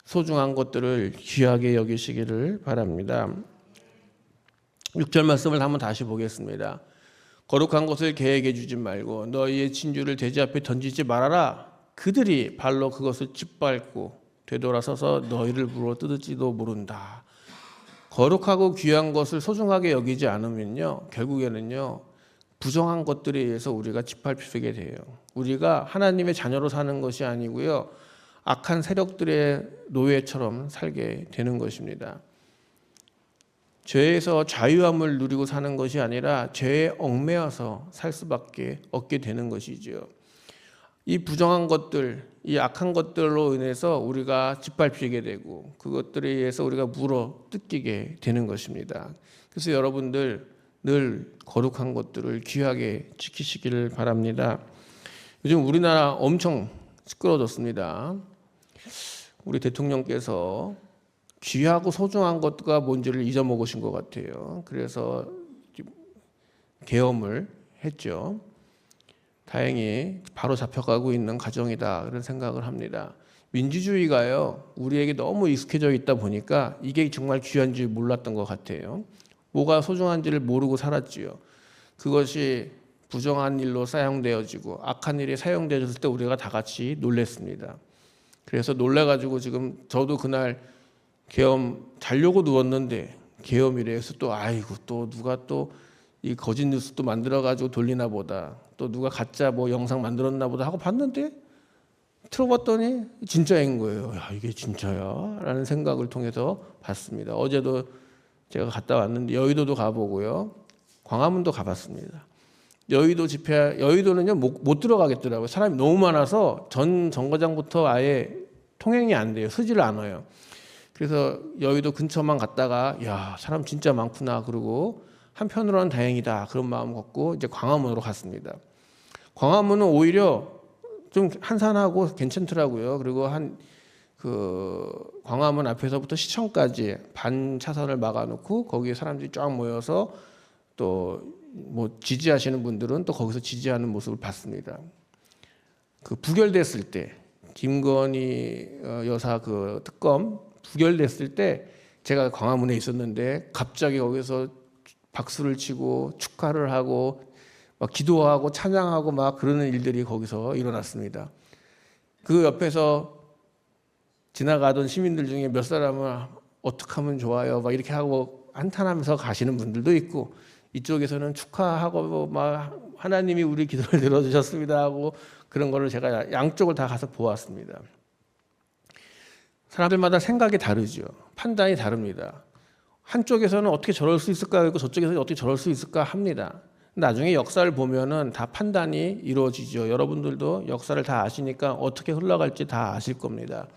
소중한 것들을 귀하게 여기시기를 바랍니다. 6절 말씀을 한번 다시 보겠습니다. 거룩한 것을 개에게 주지 말고 너희의 진주를 돼지 앞에 던지지 말아라. 그들이 발로 그것을 짓밟고 되돌아서서 너희를 물어 뜯을지도 모른다. 거룩하고 귀한 것을 소중하게 여기지 않으면요, 결국에는요 부정한 것들에 의해서 우리가 짓밟히게 돼요. 우리가 하나님의 자녀로 사는 것이 아니고요, 악한 세력들의 노예처럼 살게 되는 것입니다. 죄에서 자유함을 누리고 사는 것이 아니라 죄에 얽매여서 살 수밖에 없게 되는 것이죠. 이 부정한 것들, 이 악한 것들로 인해서 우리가 짓밟히게 되고 그것들에 의해서 우리가 물어 뜯기게 되는 것입니다. 그래서 여러분들 늘 거룩한 것들을 귀하게 지키시기를 바랍니다. 요즘 우리나라 엄청 시끄러워졌습니다. 우리 대통령께서 귀하고 소중한 것가 뭔지를 잊어먹으신 것 같아요. 그래서 계엄을 했죠. 다행히 바로 잡혀가고 있는 과정이다 그런 생각을 합니다. 민주주의가요 우리에게 너무 익숙해져 있다 보니까 이게 정말 귀한 줄 몰랐던 것 같아요. 뭐가 소중한지를 모르고 살았지요. 그것이 부정한 일로 사용되어지고 악한 일이 사용되어졌을 때 우리가 다 같이 놀랬습니다. 그래서 놀래가지고 지금 저도 그날 계엄 자려고 누웠는데 계엄이래 해서 또 아이고 또 누가 또 이 거짓 뉴스 또 만들어가지고 돌리나 보다, 또 누가 가짜 뭐 영상 만들었나 보다 하고 봤는데 틀어봤더니 진짜인 거예요. 야 이게 진짜야? 라는 생각을 통해서 봤습니다. 어제도 제가 갔다 왔는데 여의도도 가보고요, 광화문도 가봤습니다. 여의도 집회, 여의도는요 못 들어가겠더라고요. 사람이 너무 많아서 전 정거장부터 아예 통행이 안 돼요. 서지를 않아요. 그래서 여의도 근처만 갔다가 야 사람 진짜 많구나 그러고 한편으로는 다행이다 그런 마음 갖고 이제 광화문으로 갔습니다. 광화문은 오히려 좀 한산하고 괜찮더라고요. 그리고 광화문 앞에서부터 시청까지 반 차선을 막아놓고 거기에 사람들이 쫙 모여서 또 뭐 지지하시는 분들은 또 거기서 지지하는 모습을 봤습니다. 그 부결됐을 때 김건희 여사 그 특검 부결됐을 때 제가 광화문에 있었는데 갑자기 거기서 박수를 치고 축하를 하고 막 기도하고 찬양하고 막 그러는 일들이 거기서 일어났습니다. 그 옆에서 지나가던 시민들 중에 몇 사람은 어떻게 하면 좋아요 막 이렇게 하고 한탄하면서 가시는 분들도 있고, 이쪽에서는 축하하고 막 하나님이 우리 기도를 들어주셨습니다 하고 그런 거를 제가 양쪽을 다 가서 보았습니다. 사람들마다 생각이 다르죠. 판단이 다릅니다. 한쪽에서는 어떻게 저럴 수 있을까 하고 저쪽에서는 어떻게 저럴 수 있을까 합니다. 나중에 역사를 보면은 다 판단이 이루어지죠. 여러분들도 역사를 다 아시니까 어떻게 흘러갈지 다 아실 겁니다.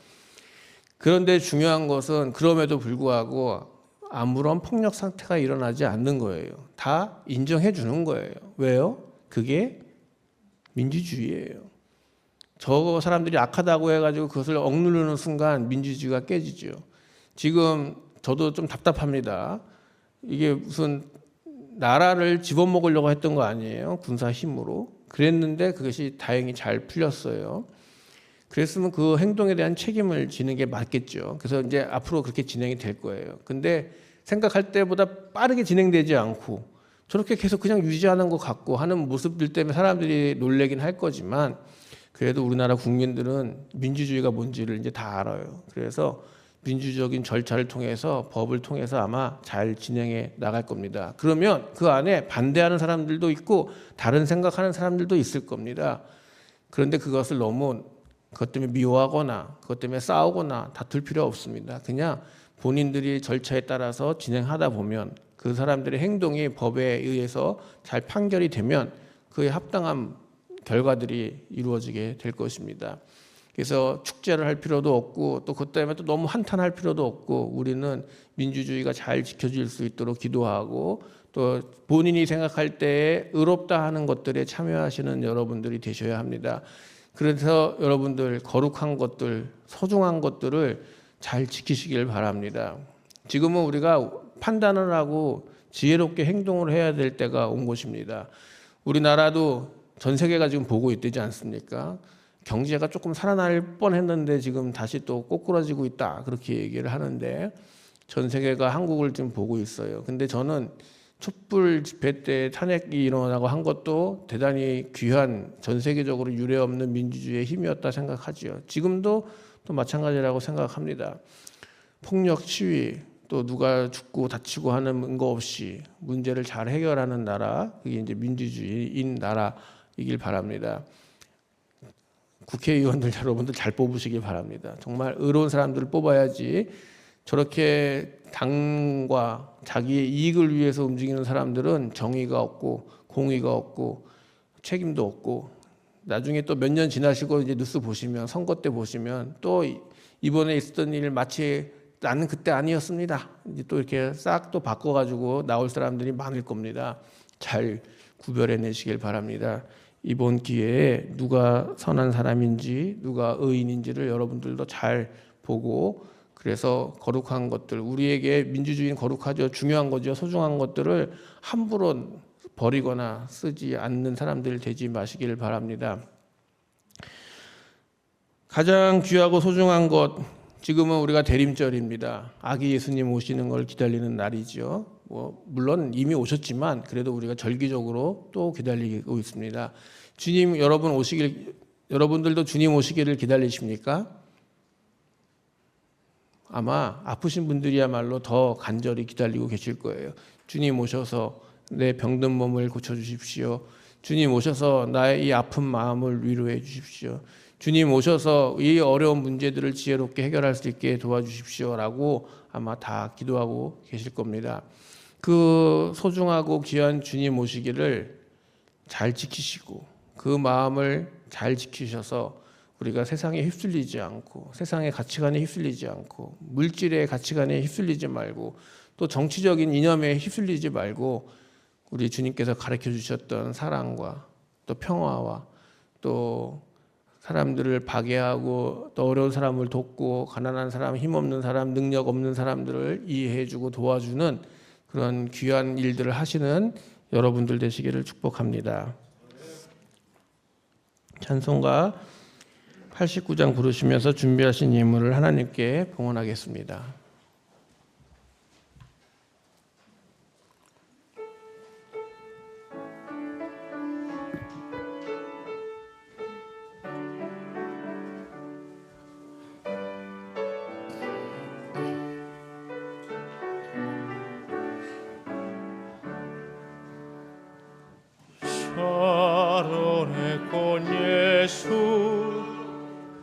그런데 중요한 것은 그럼에도 불구하고 아무런 폭력 상태가 일어나지 않는 거예요. 다 인정해 주는 거예요. 왜요? 그게 민주주의예요. 저 사람들이 악하다고 해가지고 그것을 억누르는 순간 민주주의가 깨지죠. 지금 저도 좀 답답합니다. 이게 무슨 나라를 집어먹으려고 했던 거 아니에요? 군사 힘으로. 그랬는데 그것이 다행히 잘 풀렸어요. 그랬으면 그 행동에 대한 책임을 지는 게 맞겠죠. 그래서 이제 앞으로 그렇게 진행이 될 거예요. 근데 생각할 때보다 빠르게 진행되지 않고 저렇게 계속 그냥 유지하는 것 같고 하는 모습들 때문에 사람들이 놀래긴 할 거지만 그래도 우리나라 국민들은 민주주의가 뭔지를 이제 다 알아요. 그래서 민주적인 절차를 통해서 법을 통해서 아마 잘 진행해 나갈 겁니다. 그러면 그 안에 반대하는 사람들도 있고 다른 생각하는 사람들도 있을 겁니다. 그런데 그것을 너무 그것 때문에 미워하거나 그것 때문에 싸우거나 다툴 필요 없습니다. 그냥 본인들이 절차에 따라서 진행하다 보면 그 사람들의 행동이 법에 의해서 잘 판결이 되면 그에 합당한 결과들이 이루어지게 될 것입니다. 그래서 축제를 할 필요도 없고 또 그것 때문에 또 너무 한탄할 필요도 없고 우리는 민주주의가 잘 지켜질 수 있도록 기도하고 또 본인이 생각할 때에 의롭다 하는 것들에 참여하시는 여러분들이 되셔야 합니다. 그래서 여러분들 거룩한 것들, 소중한 것들을 잘 지키시길 바랍니다. 지금은 우리가 판단을 하고 지혜롭게 행동을 해야 될 때가 온 것입니다. 우리나라도 전 세계가 지금 보고 있지 않습니까? 경제가 조금 살아날 뻔했는데 지금 다시 또 꼬꾸라지고 있다 그렇게 얘기를 하는데 전 세계가 한국을 지금 보고 있어요. 근데 저는 촛불 집회 때 탄핵이 일어나고 한 것도 대단히 귀한 전 세계적으로 유례없는 민주주의의 힘이었다 생각하지요. 지금도 또 마찬가지라고 생각합니다. 폭력 시위 또 누가 죽고 다치고 하는 근거 없이 문제를 잘 해결하는 나라 그게 이제 민주주의인 나라이길 바랍니다. 국회의원들 여러분들 잘 뽑으시길 바랍니다. 정말 의로운 사람들을 뽑아야지 저렇게 당과 자기의 이익을 위해서 움직이는 사람들은 정의가 없고 공의가 없고 책임도 없고 나중에 또 몇 년 지나시고 이제 뉴스 보시면 선거 때 보시면 또 이번에 있었던 일 마치 나는 그때 아니었습니다. 이제 또 이렇게 싹 또 바꿔가지고 나올 사람들이 많을 겁니다. 잘 구별해내시길 바랍니다. 이번 기회에 누가 선한 사람인지 누가 의인인지를 여러분들도 잘 보고 그래서 거룩한 것들 우리에게 민주주의는 거룩하죠. 중요한 거죠. 소중한 것들을 함부로 버리거나 쓰지 않는 사람들 되지 마시길 바랍니다. 가장 귀하고 소중한 것 지금은 우리가 대림절입니다. 아기 예수님 오시는 걸 기다리는 날이죠. 물론 이미 오셨지만 그래도 우리가 절기적으로 또 기다리고 있습니다. 주님 여러분들도 주님 오시기를 기다리십니까? 아마 아프신 분들이야말로 더 간절히 기다리고 계실 거예요. 주님 오셔서 내 병든 몸을 고쳐주십시오. 주님 오셔서 나의 이 아픈 마음을 위로해 주십시오. 주님 오셔서 이 어려운 문제들을 지혜롭게 해결할 수 있게 도와주십시오 라고 아마 다 기도하고 계실 겁니다. 그 소중하고 귀한 주님 오시기를 잘 지키시고 그 마음을 잘 지키셔서 우리가 세상에 휩쓸리지 않고 세상의 가치관에 휩쓸리지 않고 물질의 가치관에 휩쓸리지 말고 또 정치적인 이념에 휩쓸리지 말고 우리 주님께서 가르쳐 주셨던 사랑과 또 평화와 또 사람들을 박애하고 또 어려운 사람을 돕고 가난한 사람, 힘없는 사람, 능력 없는 사람들을 이해해주고 도와주는 그런 귀한 일들을 하시는 여러분들 되시기를 축복합니다. 찬송가 89장 부르시면서 준비하신 예물을 하나님께 봉헌하겠습니다. 샤론의 꽃 예수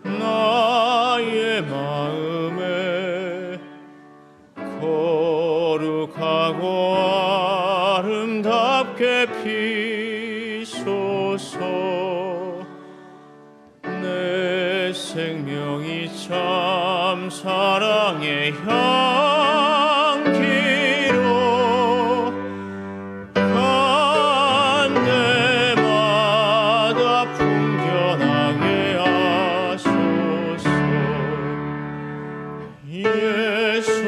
나의 마음에 거룩하고 아름답게 피소서 내 생명이 참 사랑의 향기로 간데마다 풍겨나게 하소서. 예수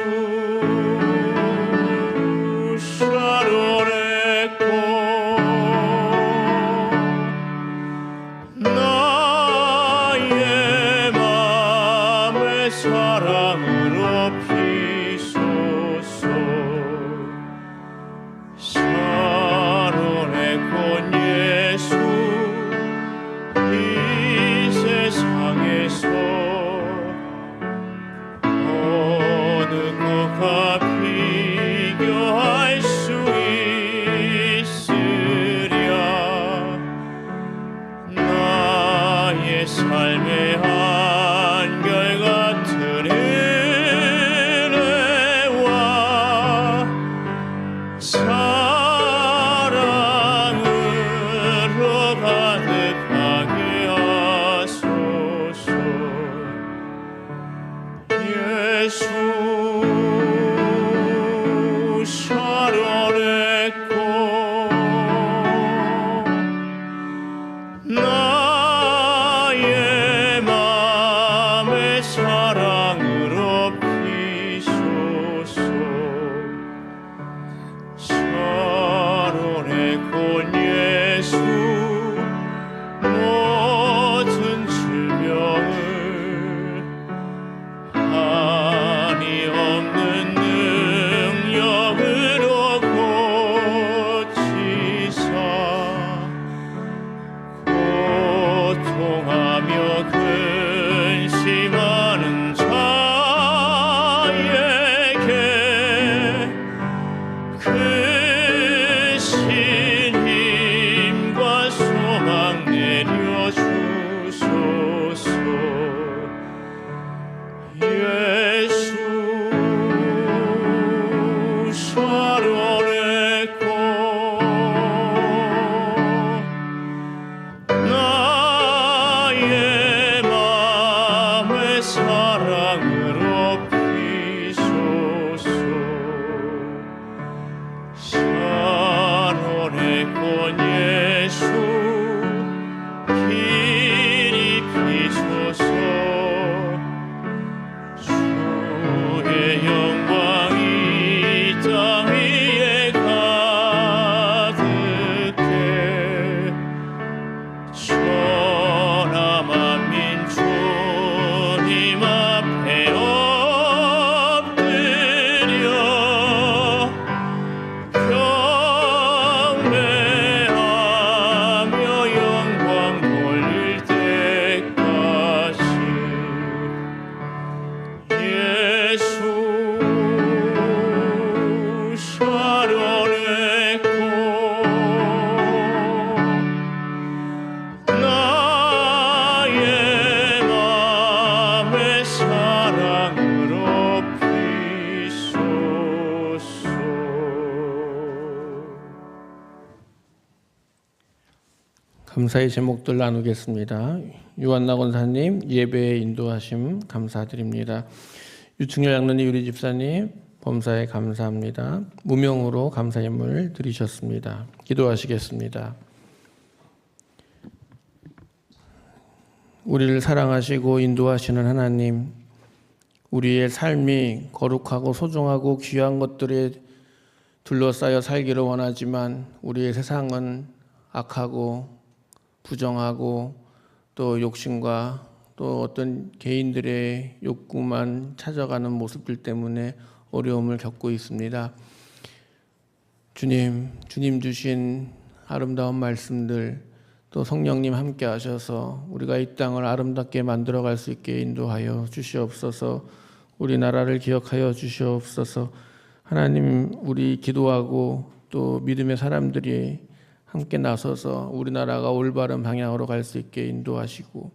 샤론의 꽃 나의 맘의 사랑으로 피소서. 샤론의 꽃 예수 이 세상에서 어느 꽃과 비교할 수 있으랴. 나의 삶의 한결같은 은혜와 사랑으로 가득하게 하소서. 예수 샤론의 꽃 나의 맘의 사랑으로 피소서. 샤론의 꽃 예수 모든 질병을 한이 없는 능력으로 고치사 고통하며 근심하는 자에게 크신 힘과 소망 내려주소서. 예수 샤론의 꽃 나의 맘의 사랑으로 피소서. 샤론의 꽃 예수 길이 피소서. 주의 영광이 이 땅 위에 가득해 천하 만민 주님 앞에 엎드려 경배하며 영광 돌릴 때까지. 예수 샤론의 꽃 나의 맘의 사랑으로 피소서. 감사의 제목들 나누겠습니다. 유한나 권사님 예배에 인도하심 감사드립니다. 유충열 장로님, 유리 집사님 범사에 감사합니다. 무명으로 감사 예물 드리셨습니다. 기도하시겠습니다. 우리를 사랑하시고 인도하시는 하나님, 우리의 삶이 거룩하고 소중하고 귀한 것들에 둘러싸여 살기를 원하지만 우리의 세상은 악하고 부정하고 또 욕심과 또 어떤 개인들의 욕구만 찾아가는 모습들 때문에 어려움을 겪고 있습니다. 주님 주신 아름다운 말씀들, 또 성령님 함께 하셔서 우리가 이 땅을 아름답게 만들어갈 수 있게 인도하여 주시옵소서. 우리나라를 기억하여 주시옵소서. 하나님, 우리 기도하고 또 믿음의 사람들이 함께 나서서 우리나라가 올바른 방향으로 갈 수 있게 인도하시고,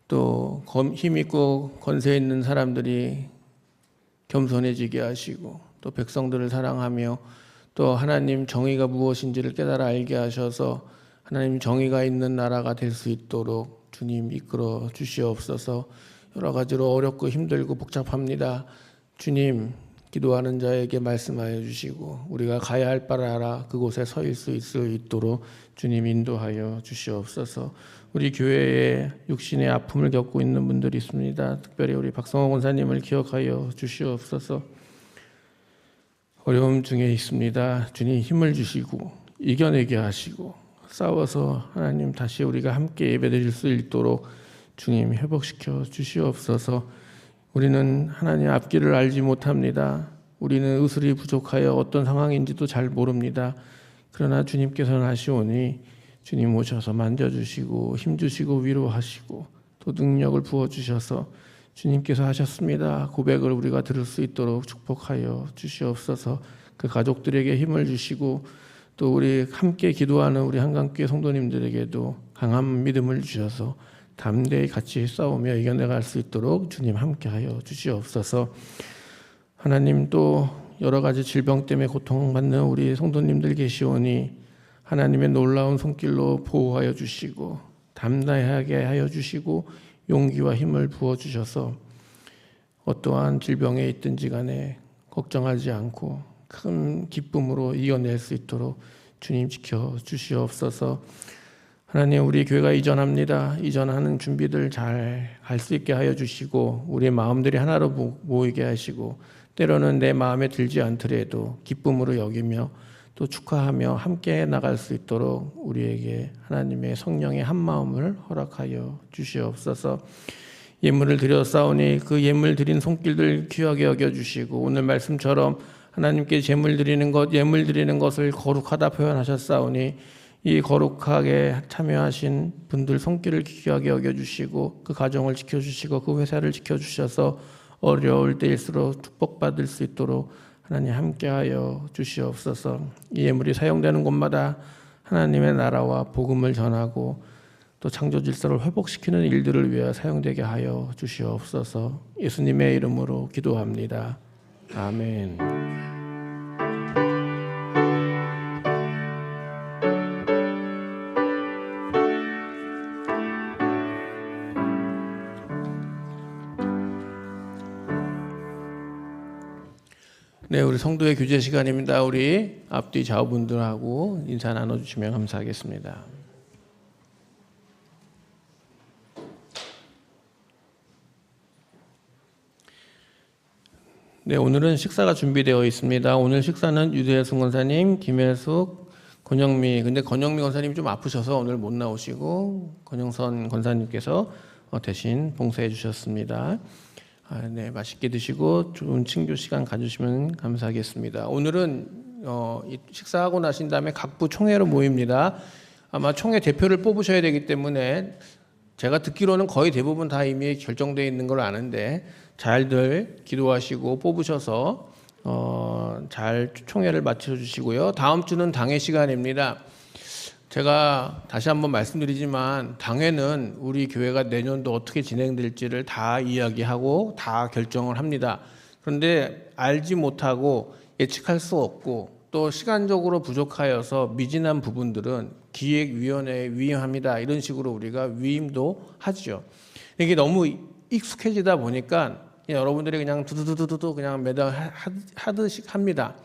또 힘있고 권세 있는 사람들이 겸손해지게 하시고, 또 백성들을 사랑하며 또 하나님 정의가 무엇인지를 깨달아 알게 하셔서 하나님 정의가 있는 나라가 될 수 있도록 주님 이끌어 주시옵소서. 여러 가지로 어렵고 힘들고 복잡합니다. 주님 기도하는 자에게 말씀하여 주시고 우리가 가야 할 바를 알아 그곳에 설 수 있도록 주님 인도하여 주시옵소서. 우리 교회에 육신의 아픔을 겪고 있는 분들이 있습니다. 특별히 우리 박성호 권사님을 기억하여 주시옵소서. 어려움 중에 있습니다. 주님 힘을 주시고 이겨내게 하시고 싸워서 하나님 다시 우리가 함께 예배드릴 수 있도록 주님 회복시켜 주시옵소서. 우리는 하나님 앞길을 알지 못합니다. 우리는 의술이 부족하여 어떤 상황인지도 잘 모릅니다. 그러나 주님께서는 하시오니 주님 오셔서 만져주시고 힘주시고 위로하시고 또 능력을 부어주셔서 주님께서 하셨습니다. 고백을 우리가 들을 수 있도록 축복하여 주시옵소서. 그 가족들에게 힘을 주시고 또 우리 함께 기도하는 우리 한강교회 성도님들에게도 강한 믿음을 주셔서 담대히 같이 싸우며 이겨내갈 수 있도록 주님 함께하여 주시옵소서. 하나님 또 여러 가지 질병 때문에 고통받는 우리 성도님들 계시오니 하나님의 놀라운 손길로 보호하여 주시고 담대하게 하여 주시고 용기와 힘을 부어주셔서 어떠한 질병에 있든지 간에 걱정하지 않고 큰 기쁨으로 이겨낼 수 있도록 주님 지켜주시옵소서. 하나님 우리 교회가 이전합니다. 이전하는 준비들 잘 할 수 있게 하여 주시고 우리의 마음들이 하나로 모이게 하시고 때로는 내 마음에 들지 않더라도 기쁨으로 여기며 또 축하하며 함께 나갈 수 있도록 우리에게 하나님의 성령의 한 마음을 허락하여 주시옵소서. 예물을 드렸사오니 그 예물 드린 손길들 귀하게 여겨주시고 오늘 말씀처럼 하나님께 예물 드리는 것을 거룩하다 표현하셨사오니 이 거룩하게 참여하신 분들 손길을 귀하게 여겨주시고 그 가정을 지켜주시고 그 회사를 지켜주셔서 어려울 때일수록 축복받을 수 있도록 하나님 함께하여 주시옵소서. 이 예물이 사용되는 곳마다 하나님의 나라와 복음을 전하고 또 창조 질서를 회복시키는 일들을 위해 사용되게 하여 주시옵소서. 예수님의 이름으로 기도합니다. 아멘. 네, 우리 성도의 교제 시간입니다. 우리 앞뒤 좌우분들하고 인사 나눠주시면 감사하겠습니다. 네, 오늘은 식사가 준비되어 있습니다. 오늘 식사는 유대순 권사님, 김혜숙, 권영미. 근데 권영미 권사님이 좀 아프셔서 오늘 못 나오시고 권영선 권사님께서 대신 봉사해 주셨습니다. 네, 맛있게 드시고 좋은 친교 시간 가주시면 감사하겠습니다. 오늘은 식사하고 나신 다음에 각부 총회로 모입니다. 아마 총회 대표를 뽑으셔야 되기 때문에 제가 듣기로는 거의 대부분 다 이미 결정되어 있는 걸 아는데 잘들 기도하시고 뽑으셔서 잘 총회를 마쳐 주시고요. 다음 주는 당회 시간입니다. 제가 다시 한번 말씀드리지만 당회는 우리 교회가 내년도 어떻게 진행될지를 다 이야기하고 다 결정을 합니다. 그런데 알지 못하고 예측할 수 없고 또 시간적으로 부족하여서 미진한 부분들은 기획위원회에 위임합니다. 이런 식으로 우리가 위임도 하죠. 이게 너무 익숙해지다 보니까 여러분들이 그냥 두두두두두 그냥 매달 하듯이 합니다.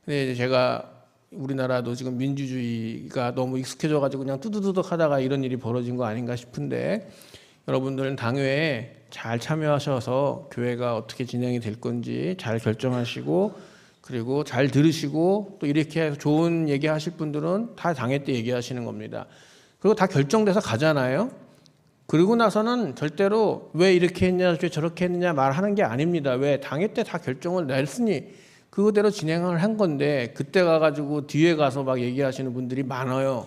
근데 제가 우리나라도 지금 민주주의가 너무 익숙해져가지고 그냥 뚜두두둑 하다가 이런 일이 벌어진 거 아닌가 싶은데 여러분들은 당회에 잘 참여하셔서 교회가 어떻게 진행이 될 건지 잘 결정하시고 그리고 잘 들으시고 또 이렇게 좋은 얘기하실 분들은 다 당회 때 얘기하시는 겁니다. 그리고 다 결정돼서 가잖아요. 그리고 나서는 절대로 왜 이렇게 했냐 왜 저렇게 했느냐 말하는 게 아닙니다. 왜 당회 때 다 결정을 냈으니 그대로 진행을 한 건데 그때 가가지고 뒤에 가서 막 얘기하시는 분들이 많아요.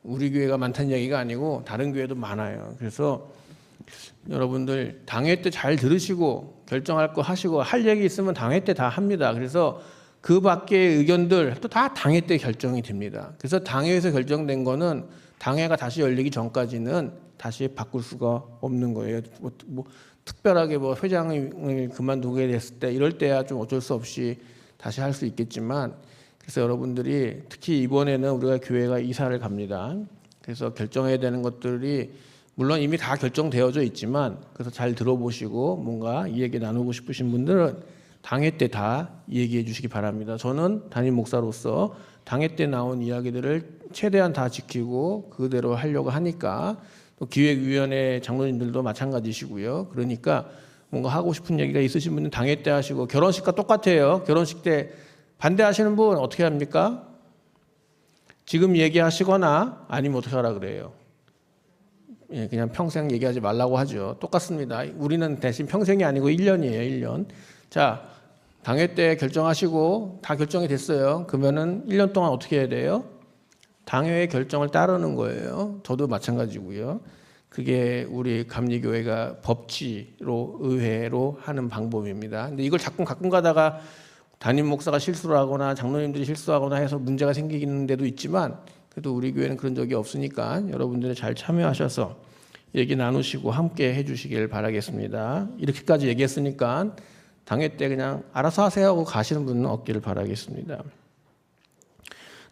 우리 교회가 많다는 얘기가 아니고 다른 교회도 많아요. 그래서 여러분들 당회 때 잘 들으시고 결정할 거 하시고 할 얘기 있으면 당회 때 다 합니다. 그래서 그 밖의 의견들 또 다 당회 때 결정이 됩니다. 그래서 당회에서 결정된 거는 당회가 다시 열리기 전까지는 다시 바꿀 수가 없는 거예요. 뭐 특별하게 뭐 회장을 그만두게 됐을 때 이럴 때야 좀 어쩔 수 없이 다시 할 수 있겠지만 그래서 여러분들이 특히 이번에는 우리가 교회가 이사를 갑니다. 그래서 결정해야 되는 것들이 물론 이미 다 결정되어져 있지만 그래서 잘 들어보시고 뭔가 이 얘기 나누고 싶으신 분들은 당회 때 다 얘기해 주시기 바랍니다. 저는 담임 목사로서 당회 때 나온 이야기들을 최대한 다 지키고 그대로 하려고 하니까 또 기획위원회 장로님들도 마찬가지시고요. 그러니까 뭔가 하고 싶은 얘기가 있으신 분은 당회 때 하시고 결혼식과 똑같아요. 결혼식 때 반대하시는 분 어떻게 합니까? 지금 얘기하시거나 아니면 어떻게 하라 그래요? 예, 그냥 평생 얘기하지 말라고 하죠. 똑같습니다. 우리는 대신 평생이 아니고 1년이에요. 1년. 자, 당회 때 결정하시고 다 결정이 됐어요. 그러면은 1년 동안 어떻게 해야 돼요? 당회의 결정을 따르는 거예요. 저도 마찬가지고요. 그게 우리 감리교회가 법치로 의회로 하는 방법입니다. 근데 이걸 자꾸 가끔 가다가 담임 목사가 실수를 하거나 장로님들이 실수하거나 해서 문제가 생기는 데도 있지만 그래도 우리 교회는 그런 적이 없으니까 여러분들이 잘 참여하셔서 얘기 나누시고 함께 해주시길 바라겠습니다. 이렇게까지 얘기했으니까 당회 때 그냥 알아서 하세요 하고 가시는 분은 없기를 바라겠습니다.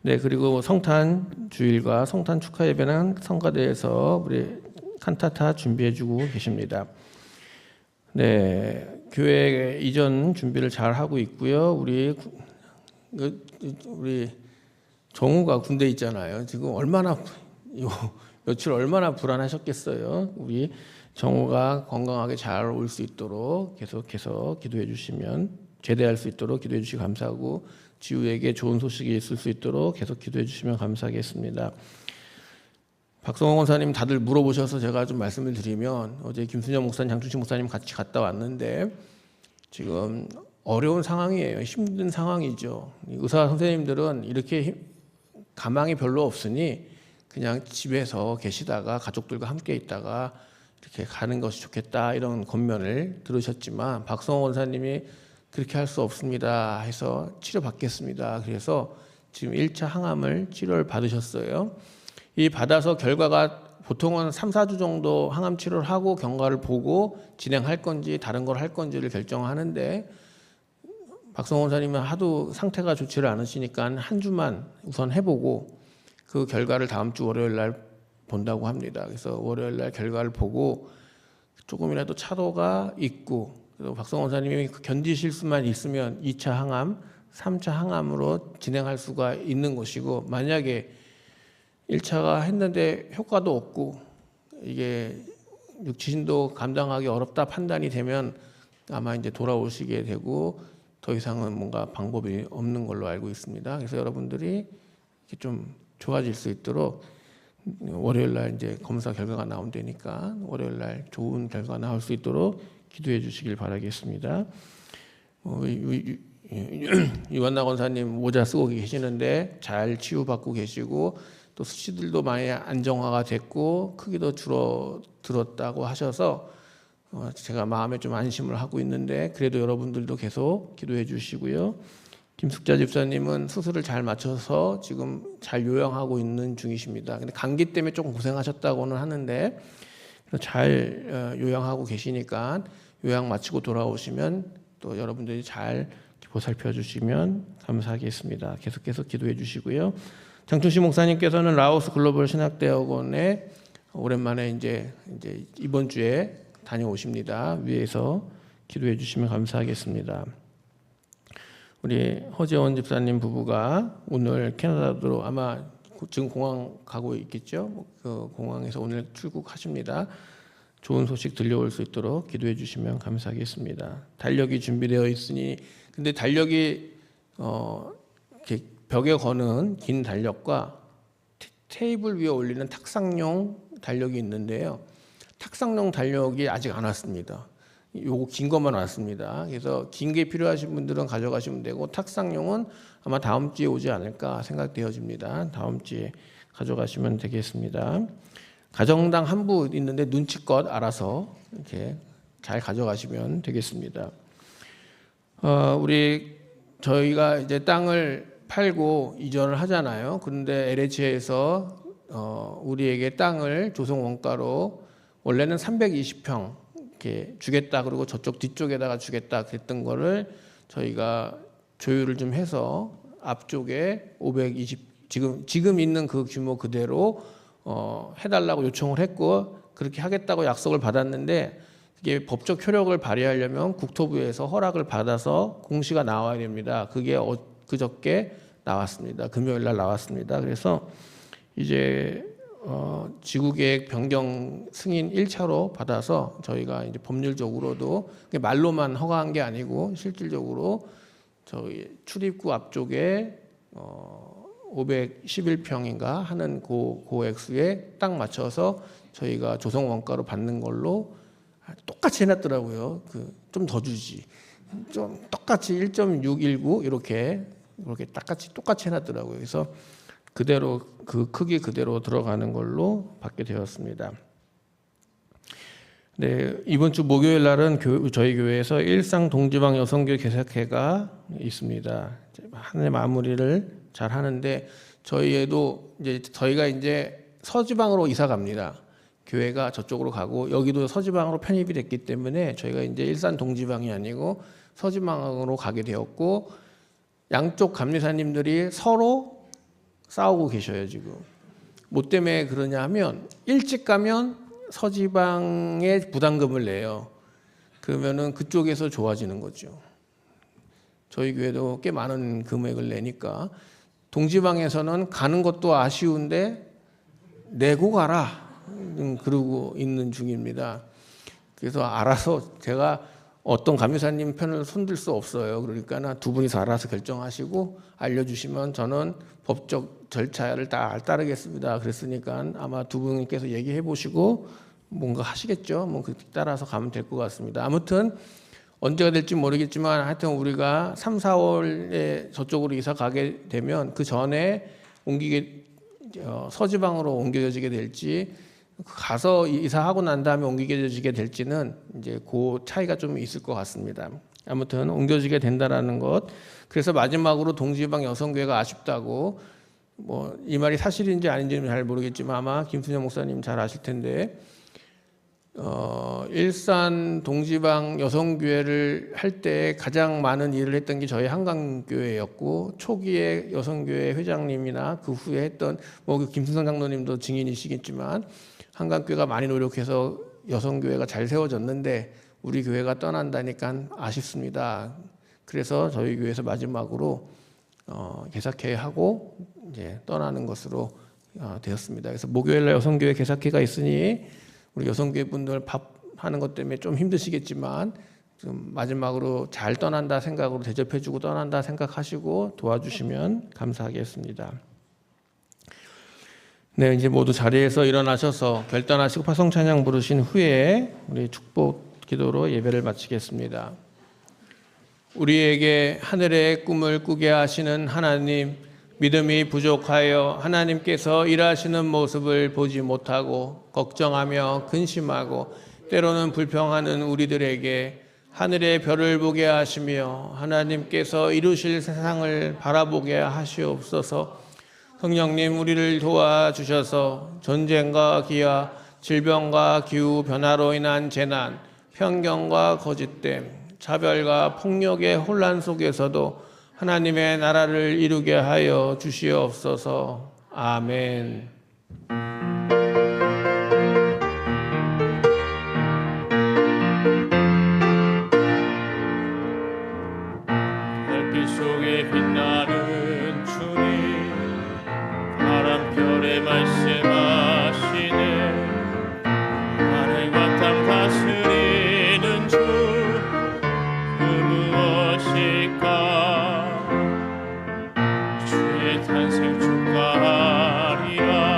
네, 그리고 성탄 주일과 성탄 축하 예배는 성가대에서 우리 칸타타 준비해주고 계십니다. 네, 교회 이전 준비를 잘 하고 있고요. 우리 정우가 군대 있잖아요. 지금 며칠 얼마나 불안하셨겠어요. 우리 정우가 건강하게 잘 올 수 있도록 계속해서 기도해 주시면 제대할 수 있도록 기도해 주시기 감사하고 지우에게 좋은 소식이 있을 수 있도록 계속 기도해 주시면 감사하겠습니다. 박성호 권사님 다들 물어보셔서 제가 좀 말씀을 드리면 어제 김순영 목사님, 장충식 목사님 같이 갔다 왔는데 지금 어려운 상황이에요. 힘든 상황이죠. 의사 선생님들은 이렇게 가망이 별로 없으니 그냥 집에서 계시다가 가족들과 함께 있다가 이렇게 가는 것이 좋겠다 이런 권면을 들으셨지만 박성호 권사님이 그렇게 할 수 없습니다 해서 치료받겠습니다. 그래서 지금 1차 항암을 치료를 받으셨어요. 이 받아서 결과가 보통은 3, 4주 정도 항암 치료를 하고 경과를 보고 진행할 건지 다른 걸 할 건지를 결정하는데 박성호 원사님은 하도 상태가 좋지를 않으시니까 한 주만 우선 해보고 그 결과를 다음 주 월요일 날 본다고 합니다. 그래서 월요일 날 결과를 보고 조금이라도 차도가 있고 그리고 박성호 원사님이 견디실 수만 있으면 2차 항암, 3차 항암으로 진행할 수가 있는 것이고 만약에 1차가 했는데 효과도 없고 이게 육신도 감당하기 어렵다 판단이 되면 아마 이제 돌아오시게 되고 더 이상은 뭔가 방법이 없는 걸로 알고 있습니다. 그래서 여러분들이 이렇게 좀 좋아질 수 있도록 월요일 날 이제 검사 결과가 나온다니까 월요일 날 좋은 결과 나올 수 있도록 기도해 주시길 바라겠습니다. 유한나 권사님 모자 쓰고 계시는데 잘 치유받고 계시고 또 수치들도 많이 안정화가 됐고 크기도 줄어들었다고 하셔서 제가 마음에 좀 안심을 하고 있는데 그래도 여러분들도 계속 기도해 주시고요. 김숙자 집사님은 수술을 잘 마쳐서 지금 잘 요양하고 있는 중이십니다. 근데 감기 때문에 조금 고생하셨다고는 하는데 잘 요양하고 계시니까 요양 마치고 돌아오시면 또 여러분들이 잘 보살펴 주시면 감사하겠습니다. 계속해서 기도해 주시고요. 장충식 목사님께서는 라오스 글로벌 신학대학원에 오랜만에 이제 이번 주에 다녀오십니다. 위에서 기도해 주시면 감사하겠습니다. 우리 허재원 집사님 부부가 오늘 캐나다로 아마 지금 공항 가고 있겠죠. 그 공항에서 오늘 출국하십니다. 좋은 소식 들려올 수 있도록 기도해 주시면 감사하겠습니다. 달력이 준비되어 있으니 근데 달력이 이렇게 벽에 거는 긴 달력과 테이블 위에 올리는 탁상용 달력이 있는데요. 탁상용 달력이 아직 안 왔습니다. 요거 긴 것만 왔습니다. 그래서 긴 게 필요하신 분들은 가져가시면 되고 탁상용은 아마 다음 주에 오지 않을까 생각되어집니다. 다음 주에 가져가시면 되겠습니다. 가정당 한 부 있는데 눈치껏 알아서 이렇게 잘 가져가시면 되겠습니다. 저희가 이제 땅을 팔고 이전을 하잖아요. 그런데 LH에서 우리에게 땅을 조성 원가로 원래는 320평 이렇게 주겠다 그러고 저쪽 뒤쪽에다가 주겠다 그랬던 거를 저희가 조율을 좀 해서 앞쪽에 520 지금 있는 그 규모 그대로 해달라고 요청을 했고 그렇게 하겠다고 약속을 받았는데 이게 법적 효력을 발휘하려면 국토부에서 허락을 받아서 공시가 나와야 됩니다. 그게 그저께 나왔습니다. 금요일 날 나왔습니다. 그래서 이제 지구계획 변경 승인 1차로 받아서 저희가 이제 법률적으로도 말로만 허가한 게 아니고 실질적으로 저희 출입구 앞쪽에 511평인가 하는 고액수에 딱 맞춰서 저희가 조성 원가로 받는 걸로 똑같이 해놨더라고요. 좀 더 주지. 좀 똑같이 1.619 이렇게 똑같이 해놨더라고요. 그래서 그대로 그 크기 그대로 들어가는 걸로 받게 되었습니다. 네, 이번 주 목요일 날은 저희 교회에서 일상 동지방 여성교회 개석회가 있습니다. 한 해 마무리를 잘 하는데 저희가 이제 서지방으로 이사 갑니다. 교회가 저쪽으로 가고 여기도 서지방으로 편입이 됐기 때문에 저희가 이제 일산 동지방이 아니고 서지방으로 가게 되었고 양쪽 감리사님들이 서로 싸우고 계셔요 지금. 뭐 때문에 그러냐 하면 일찍 가면 서지방에 부담금을 내요. 그러면은 그쪽에서 좋아지는 거죠. 저희 교회도 꽤 많은 금액을 내니까 동지방에서는 가는 것도 아쉬운데 내고 가라. 그러고 있는 중입니다. 그래서 알아서 제가 어떤 감리사님 편을 손들 수 없어요. 그러니까 두 분이서 알아서 결정하시고 알려주시면 저는 법적 절차를 다 따르겠습니다. 그랬으니까 아마 두 분께서 얘기해 보시고 뭔가 하시겠죠. 뭐 그렇게 따라서 가면 될 것 같습니다. 아무튼 언제가 될지 모르겠지만 하여튼 우리가 3, 4월에 저쪽으로 이사 가게 되면 그 전에 서지방으로 옮겨지게 될지 가서 이사하고 난 다음에 옮겨지게 될지는 이제 그 차이가 좀 있을 것 같습니다. 아무튼 옮겨지게 된다라는 것. 그래서 마지막으로 동지방 여성교회가 아쉽다고 뭐 이 말이 사실인지 아닌지는 잘 모르겠지만 아마 김순영 목사님 잘 아실 텐데 일산 동지방 여성교회를 할 때 가장 많은 일을 했던 게 저희 한강교회였고 초기에 여성교회 회장님이나 그 후에 했던 뭐 김순성 장로님도 증인이시겠지만 한강교회가 많이 노력해서 여성교회가 잘 세워졌는데 우리 교회가 떠난다니까 아쉽습니다. 그래서 저희 교회에서 마지막으로 개사회 하고 이제 떠나는 것으로 되었습니다. 그래서 목요일날 여성교회 개사회가 있으니 우리 여성교회 분들 밥 하는 것 때문에 좀 힘드시겠지만 좀 마지막으로 잘 떠난다 생각으로 대접해주고 떠난다 생각하시고 도와주시면 감사하겠습니다. 네, 이제 모두 자리에서 일어나셔서 결단하시고 파송찬양 부르신 후에 우리 축복 기도로 예배를 마치겠습니다. 우리에게 하늘의 꿈을 꾸게 하시는 하나님, 믿음이 부족하여 하나님께서 일하시는 모습을 보지 못하고 걱정하며 근심하고 때로는 불평하는 우리들에게 하늘의 별을 보게 하시며 하나님께서 이루실 세상을 바라보게 하시옵소서. 성령님 우리를 도와주셔서 전쟁과 기아, 질병과 기후 변화로 인한 재난, 편견과 거짓됨, 차별과 폭력의 혼란 속에서도 하나님의 나라를 이루게 하여 주시옵소서. 아멘. 별빛 속에 빛나는 주님, 바람결에 말씀하시네. 하늘과 땅 다스리는 주, 그 무엇일까? 주의 탄생 축하하리라.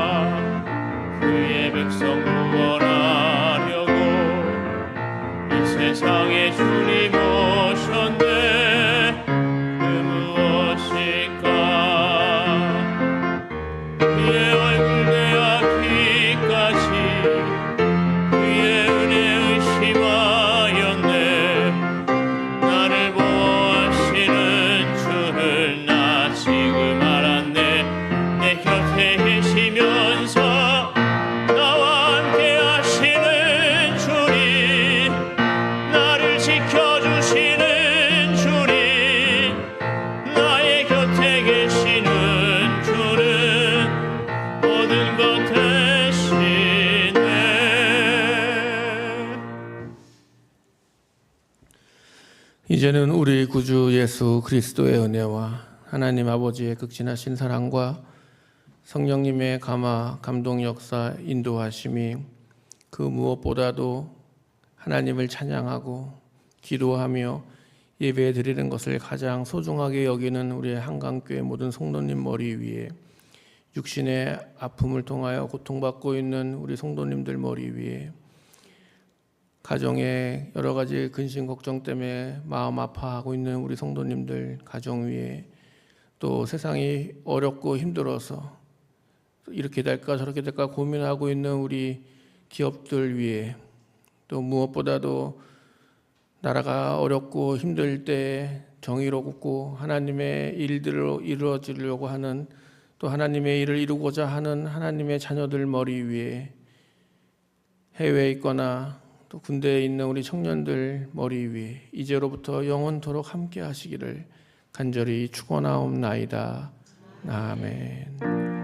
구주 예수 그리스도의 은혜와 하나님 아버지의 극진하신 사랑과 성령님의 감화, 감동 역사, 인도하심이 그 무엇보다도 하나님을 찬양하고 기도하며 예배 드리는 것을 가장 소중하게 여기는 우리의 한강교회 모든 성도님 머리 위에, 육신의 아픔을 통하여 고통받고 있는 우리 성도님들 머리 위에, 가정의 여러 가지 근심 걱정 때문에 마음 아파하고 있는 우리 성도님들 가정 위에, 또 세상이 어렵고 힘들어서 이렇게 될까 저렇게 될까 고민하고 있는 우리 기업들 위에, 또 무엇보다도 나라가 어렵고 힘들 때 정의롭고 하나님의 일들을 이루어지려고 하는, 또 하나님의 일을 이루고자 하는 하나님의 자녀들 머리 위에, 해외에 있거나 또 군대에 있는 우리 청년들 머리 위에 이제로부터 영원토록 함께 하시기를 간절히 축원하옵나이다. 아멘.